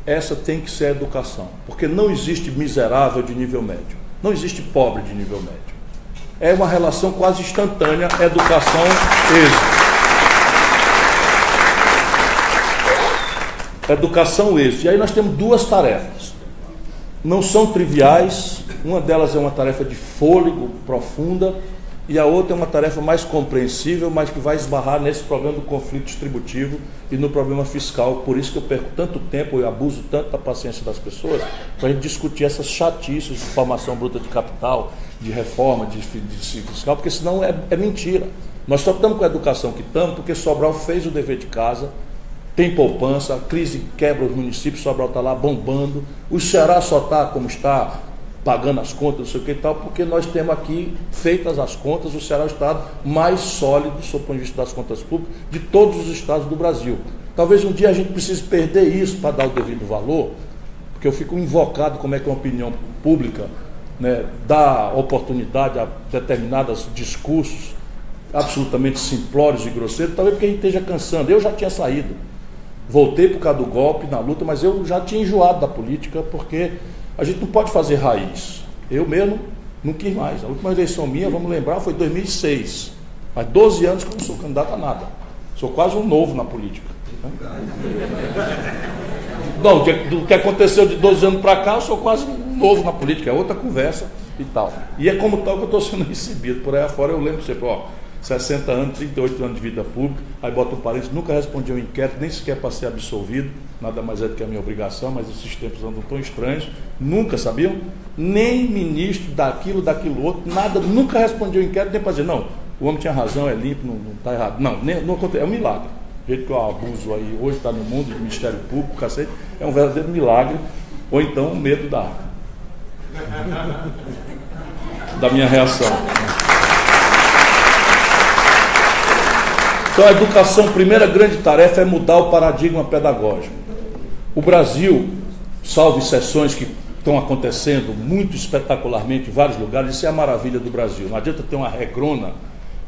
essa tem que ser a educação. Porque não existe miserável de nível médio. Não existe pobre de nível médio. É uma relação quase instantânea, educação-êxito. Educação êxito. E aí nós temos 2 tarefas. Não são triviais. Uma delas é uma tarefa de fôlego profunda e a outra é uma tarefa mais compreensível, mas que vai esbarrar nesse problema do conflito distributivo e no problema fiscal. Por isso que eu perco tanto tempo, eu abuso tanto da paciência das pessoas para a gente discutir essas chatices de formação bruta de capital, de reforma, de fiscal, porque senão é mentira. Nós só estamos com a educação que estamos porque Sobral fez o dever de casa. Tem poupança, a crise quebra os municípios, Sobral está lá bombando, o Ceará só está como está, pagando as contas, não sei o que e tal, porque nós temos aqui, feitas as contas, o Ceará é o estado mais sólido, sob o ponto de vista das contas públicas, de todos os estados do Brasil. Talvez um dia a gente precise perder isso para dar o devido valor, porque eu fico invocado como é que uma opinião pública, né, dá oportunidade a determinados discursos absolutamente simplórios e grosseiros, talvez porque a gente esteja cansando. Eu já tinha saído. Voltei por causa do golpe na luta, mas eu já tinha enjoado da política, porque a gente não pode fazer raiz. Eu mesmo não quis mais. A última eleição minha, vamos lembrar, foi em 2006. Faz 12 anos que eu não sou candidato a nada. Sou quase um novo na política. Não, do que aconteceu de 12 anos para cá, eu sou quase um novo na política. É outra conversa e tal. E é como tal que eu estou sendo recebido. Por aí afora eu lembro sempre, 60 anos, 38 anos de vida pública, aí bota um parênteses, nunca respondi ao inquérito, nem sequer para ser absolvido, nada mais é do que a minha obrigação, mas esses tempos andam tão estranhos, nunca, sabiam? Nem ministro daquilo outro, nada, nunca respondi ao inquérito, nem para dizer, não, o homem tinha razão, é limpo, não está errado. Não acontece, é um milagre. O jeito que eu abuso aí, hoje está no mundo, do Ministério Público, cacete, é um verdadeiro milagre, ou então um medo da minha reação. Então a educação, a primeira grande tarefa é mudar o paradigma pedagógico. O Brasil, salvo exceções que estão acontecendo muito espetacularmente em vários lugares. Isso é a maravilha do Brasil. Não adianta ter uma regrona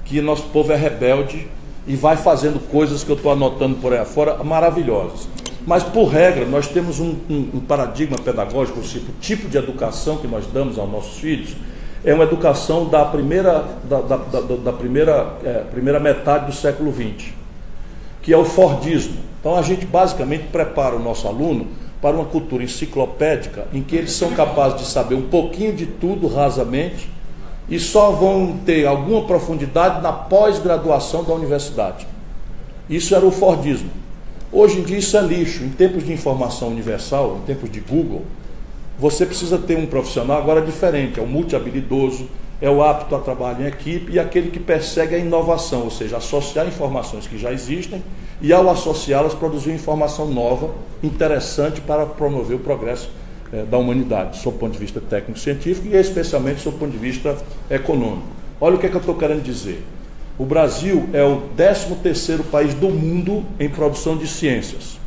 que nosso povo é rebelde e vai fazendo coisas que eu estou anotando por aí afora maravilhosas. Mas, por regra, nós temos um paradigma pedagógico, o tipo de educação que nós damos aos nossos filhos é uma educação da primeira metade do século XX, que é o Fordismo. Então, a gente basicamente prepara o nosso aluno para uma cultura enciclopédica em que eles são capazes de saber um pouquinho de tudo rasamente e só vão ter alguma profundidade na pós-graduação da universidade. Isso era o Fordismo. Hoje em dia isso é lixo. Em tempos de informação universal, em tempos de Google, você precisa ter um profissional agora diferente, é o multi-habilidoso, é o apto a trabalhar em equipe e aquele que persegue a inovação, ou seja, associar informações que já existem e, ao associá-las, produzir informação nova, interessante para promover o progresso da humanidade, sob o ponto de vista técnico-científico e especialmente sob o ponto de vista econômico. Olha o que é que eu estou querendo dizer. O Brasil é o 13º país do mundo em produção de ciências.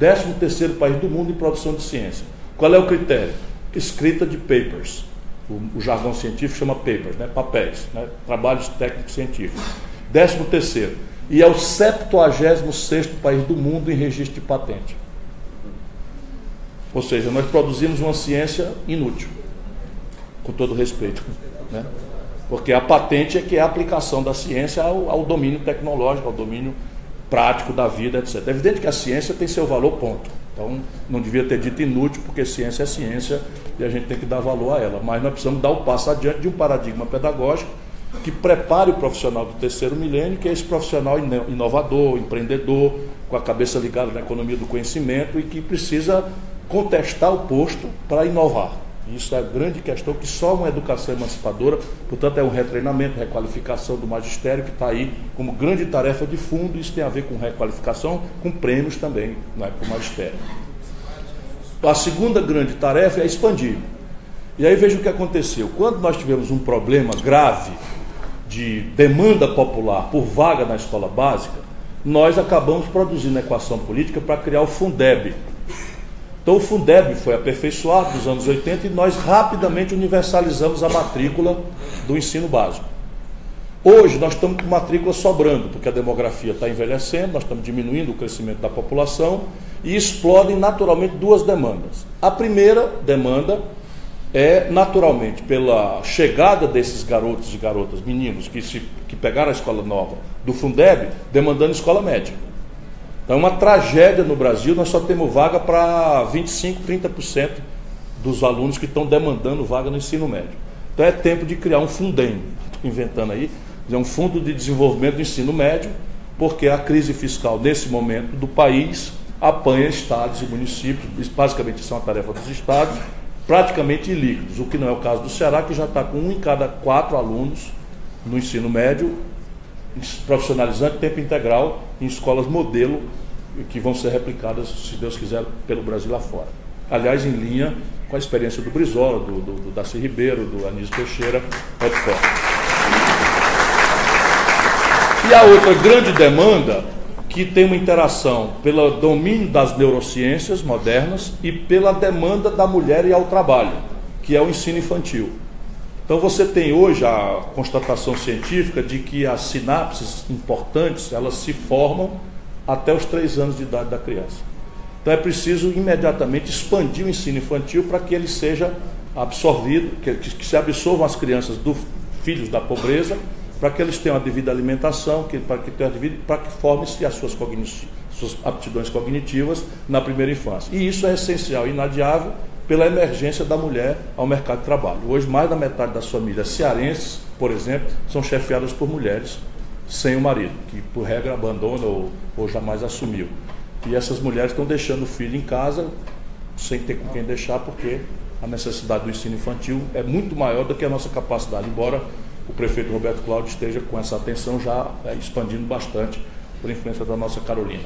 13º país do mundo em produção de ciência. Qual é o critério? Escrita de papers. O jargão científico chama papers, né? Papéis, né? Trabalhos técnicos científicos. 13º. E é o 76º país do mundo em registro de patente. Ou seja, nós produzimos uma ciência inútil, com todo respeito, né? Porque a patente é que é a aplicação da ciência ao domínio tecnológico, ao domínio prático da vida, etc. É evidente que a ciência tem seu valor, ponto. Então, não devia ter dito inútil, porque ciência é ciência e a gente tem que dar valor a ela. Mas nós precisamos dar o passo adiante de um paradigma pedagógico que prepare o profissional do terceiro milênio, que é esse profissional inovador, empreendedor, com a cabeça ligada na economia do conhecimento e que precisa contestar o posto para inovar. Isso é a grande questão, que só uma educação emancipadora, portanto é um retreinamento, requalificação do magistério que está aí como grande tarefa de fundo. Isso tem a ver com requalificação, com prêmios também, não é, para o magistério. A segunda grande tarefa é expandir. E aí veja o que aconteceu. Quando nós tivemos um problema grave de demanda popular por vaga na escola básica, nós acabamos produzindo a equação política para criar o Fundeb. Então o Fundeb foi aperfeiçoado nos anos 80 e nós rapidamente universalizamos a matrícula do ensino básico. Hoje nós estamos com matrícula sobrando, porque a demografia está envelhecendo, nós estamos diminuindo o crescimento da população e explodem naturalmente duas demandas. A primeira demanda é naturalmente pela chegada desses garotos e garotas, meninos, que pegaram a escola nova do Fundeb, demandando escola média. Então é uma tragédia no Brasil, nós só temos vaga para 25%, 30% dos alunos que estão demandando vaga no ensino médio. Então é tempo de criar um Fundem, estou inventando aí, um fundo de desenvolvimento do ensino médio, porque a crise fiscal nesse momento do país apanha estados e municípios, basicamente isso é uma tarefa dos estados, praticamente líquidos, o que não é o caso do Ceará, que já está com 1 em cada 4 alunos no ensino médio, profissionalizante, tempo integral, em escolas modelo, que vão ser replicadas, se Deus quiser, pelo Brasil lá fora. Aliás, em linha com a experiência do Brizola, do Darcy Ribeiro, do Anísio Teixeira, etc. E a outra grande demanda, que tem uma interação pelo domínio das neurociências modernas e pela demanda da mulher e ao trabalho, que é o ensino infantil. Então você tem hoje a constatação científica de que as sinapses importantes, elas se formam até os 3 anos de idade da criança. Então é preciso imediatamente expandir o ensino infantil para que ele seja absorvido, que se absorvam as crianças dos filhos da pobreza, para que eles tenham a devida alimentação, para que formem-se as suas aptidões cognitivas na primeira infância. E isso é essencial e inadiável pela emergência da mulher ao mercado de trabalho. Hoje, mais da metade das famílias cearenses, por exemplo, são chefiadas por mulheres sem o marido, que por regra abandona ou jamais assumiu. E essas mulheres estão deixando o filho em casa sem ter com quem deixar, porque a necessidade do ensino infantil é muito maior do que a nossa capacidade, embora o prefeito Roberto Cláudio esteja com essa atenção já expandindo bastante por influência da nossa Carolina.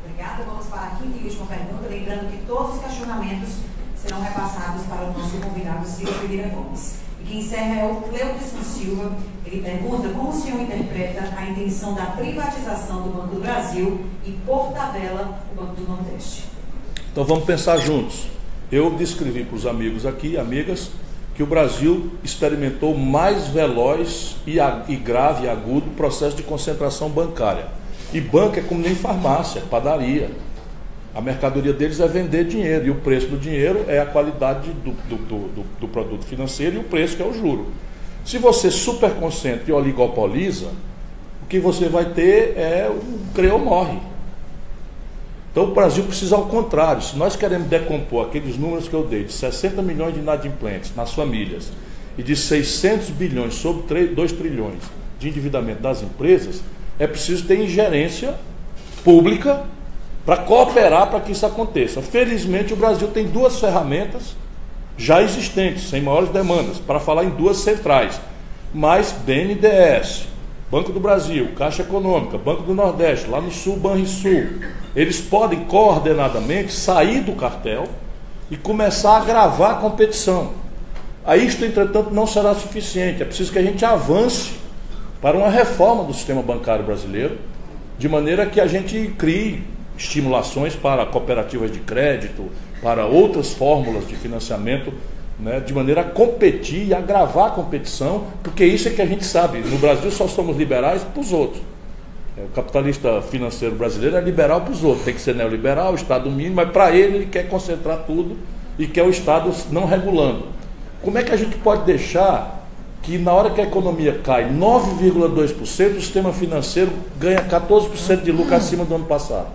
Obrigada. Vamos para a quinta e última pergunta, lembrando que todos os questionamentos serão repassados para o nosso convidado Silvio Pereira Gomes. E quem encerra é o Cleudson Silva. Ele pergunta como o senhor interpreta a intenção da privatização do Banco do Brasil e, por tabela, o Banco do Nordeste. Então vamos pensar juntos. Eu descrevi para os amigos aqui, amigas, que o Brasil experimentou mais veloz e grave e agudo processo de concentração bancária. E banco é como nem farmácia, padaria. A mercadoria deles é vender dinheiro, e o preço do dinheiro é a qualidade do produto financeiro e o preço que é o juro. Se você superconcentra e oligopoliza, o que você vai ter é o crê ou morre. Então o Brasil precisa ao contrário. Se nós queremos decompor aqueles números que eu dei, de 60 milhões de inadimplentes nas famílias e de 600 bilhões sobre 2 trilhões de endividamento das empresas, é preciso ter ingerência pública para cooperar para que isso aconteça. Felizmente o Brasil tem 2 ferramentas já existentes, sem maiores demandas, para falar em 2 centrais, mas BNDES, Banco do Brasil, Caixa Econômica, Banco do Nordeste, lá no Sul, Banrisul, eles podem coordenadamente sair do cartel e começar a agravar a competição. Aí isto, entretanto, não será suficiente, é preciso que a gente avance para uma reforma do sistema bancário brasileiro, de maneira que a gente crie estimulações para cooperativas de crédito, para outras fórmulas de financiamento, né, de maneira a competir e agravar a competição, porque isso é que a gente sabe. No Brasil só somos liberais para os outros. O capitalista financeiro brasileiro é liberal para os outros, tem que ser neoliberal, o Estado mínimo, mas para ele quer concentrar tudo e quer o Estado não regulando. Como é que a gente pode deixar que na hora que a economia cai 9,2%, o sistema financeiro ganha 14% de lucro acima do ano passado?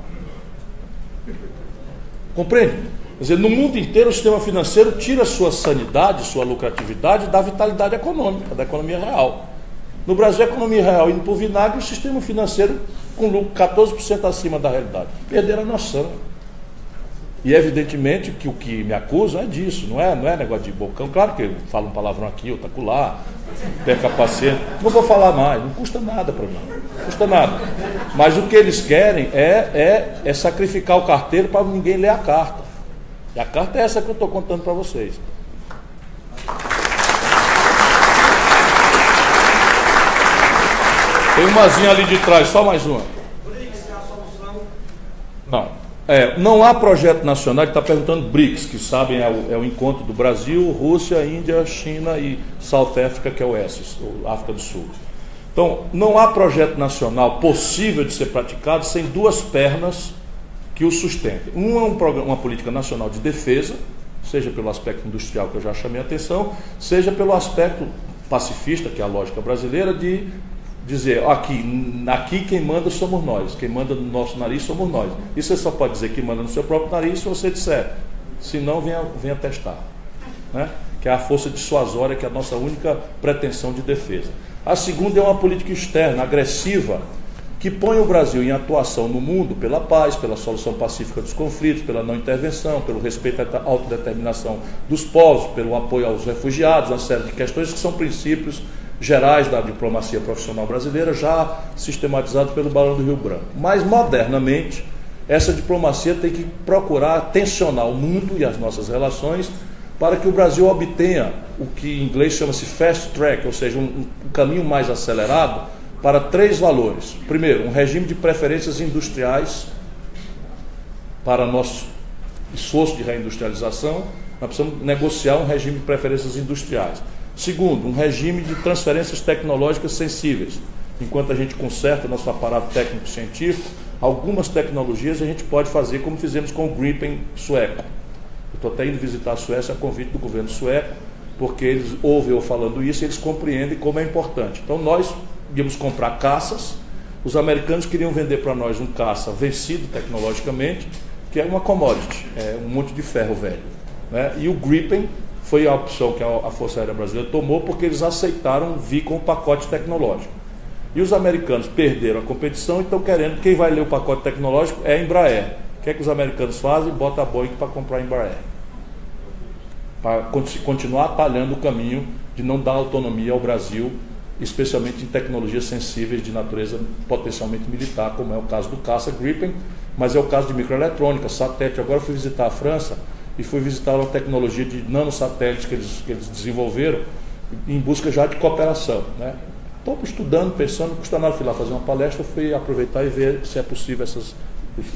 Compreende? Quer dizer, no mundo inteiro o sistema financeiro tira sua sanidade, sua lucratividade da vitalidade econômica, da economia real. No Brasil, a economia real indo para o vinagre, o sistema financeiro com lucro 14% acima da realidade. Perderam a noção. E evidentemente que o que me acusam é disso, não é negócio de bocão. Claro que eu falo um palavrão aqui, outro acolá, perca a paciência. Não vou falar mais, não custa nada para mim. Não custa nada. Mas o que eles querem é sacrificar o carteiro para ninguém ler a carta. E a carta é essa que eu estou contando para vocês. Tem umazinha ali de trás, só mais uma. BRICS é a solução? Não. Não há projeto nacional, ele está perguntando BRICS, que sabem é o encontro do Brasil, Rússia, Índia, China e South Africa, que é o ESSES, África do Sul. Então, não há projeto nacional possível de ser praticado sem 2 pernas que o sustentem. Uma política nacional de defesa, seja pelo aspecto industrial que eu já chamei a atenção, seja pelo aspecto pacifista, que é a lógica brasileira, de dizer, aqui quem manda somos nós, quem manda no nosso nariz somos nós. E você só pode dizer que manda no seu próprio nariz se você disser, se não, venha testar. Né? Que é a força dissuasória, que é a nossa única pretensão de defesa. A segunda é uma política externa, agressiva, que põe o Brasil em atuação no mundo pela paz, pela solução pacífica dos conflitos, pela não intervenção, pelo respeito à autodeterminação dos povos, pelo apoio aos refugiados, uma série de questões que são princípios gerais da diplomacia profissional brasileira, já sistematizados pelo Barão do Rio Branco. Mas, modernamente, essa diplomacia tem que procurar tensionar o mundo e as nossas relações para que o Brasil obtenha o que em inglês chama-se fast track, ou seja, um caminho mais acelerado para 3 valores. Primeiro, um regime de preferências industriais para nosso esforço de reindustrialização. Nós precisamos negociar um regime de preferências industriais. Segundo, um regime de transferências tecnológicas sensíveis. Enquanto a gente conserta nosso aparato técnico-científico, algumas tecnologias a gente pode fazer como fizemos com o Gripen sueco. Eu estou até indo visitar a Suécia a convite do governo sueco, porque eles ouvem eu falando isso e eles compreendem como é importante. Então nós íamos comprar caças, os americanos queriam vender para nós um caça vencido tecnologicamente, que é uma commodity, é um monte de ferro velho. Né? E o Gripen foi a opção que a Força Aérea Brasileira tomou, porque eles aceitaram vir com o pacote tecnológico. E os americanos perderam a competição, então quem vai ler o pacote tecnológico é a Embraer. O que é que os americanos fazem? Bota a Boeing para comprar a Embraer. Para continuar atalhando o caminho de não dar autonomia ao Brasil, especialmente em tecnologias sensíveis de natureza potencialmente militar, como é o caso do caça Gripen, mas é o caso de microeletrônica, satélite. Agora eu fui visitar a França e fui visitar uma tecnologia de nanosatélites que eles desenvolveram em busca já de cooperação. Né? Estou estudando, pensando, não custa nada, fui lá fazer uma palestra, fui aproveitar e ver se é possível esses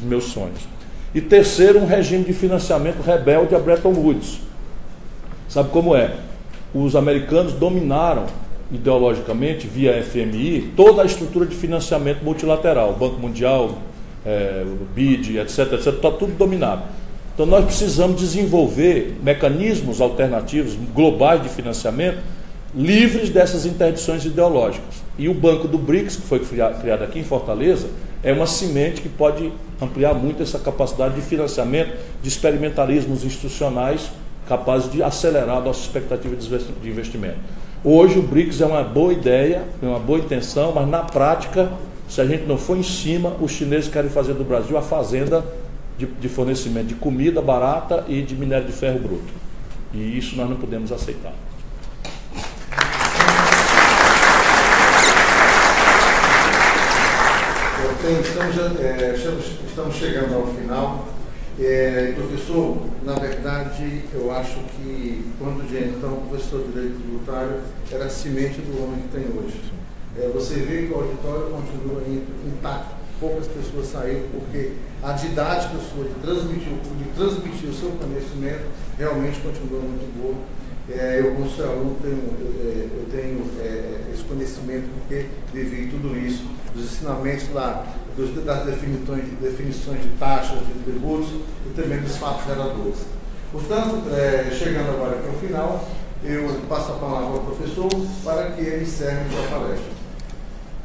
meus sonhos. E terceiro, um regime de financiamento rebelde a Bretton Woods. Sabe como é? Os americanos dominaram ideologicamente, via FMI, toda a estrutura de financiamento multilateral, o Banco Mundial, o BID, etc, está tudo dominado. Então nós precisamos desenvolver mecanismos alternativos, globais de financiamento, livres dessas interdições ideológicas. E o Banco do BRICS, que foi criado aqui em Fortaleza, é uma semente que pode ampliar muito essa capacidade de financiamento, de experimentalismos institucionais capazes de acelerar a nossa expectativa de investimento. Hoje o BRICS é uma boa ideia, é uma boa intenção, mas na prática, se a gente não for em cima, os chineses querem fazer do Brasil a fazenda de fornecimento de comida barata e de minério de ferro bruto. E isso nós não podemos aceitar. Estamos chegando ao final. Professor, na verdade, eu acho que quando de então o professor de Direito Tributário era a semente do homem que tem hoje. Você vê que o auditório continua intacto, poucas pessoas saíram, porque a didática sua de transmitir o seu conhecimento realmente continua muito boa. Eu, como seu aluno, tenho esse conhecimento porque vivi tudo isso, dos ensinamentos lá, das definições de taxas, de tributos e também dos fatos geradores. Portanto, chegando agora aqui ao final, eu passo a palavra ao professor para que ele encerre a palestra.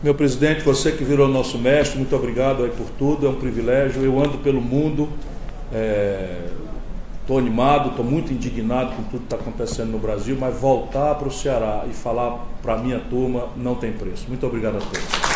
Meu presidente, você que virou nosso mestre, muito obrigado aí por tudo, é um privilégio. Eu ando pelo mundo, estou animado, estou muito indignado com tudo que está acontecendo no Brasil, mas voltar para o Ceará e falar para a minha turma não tem preço. Muito obrigado a todos.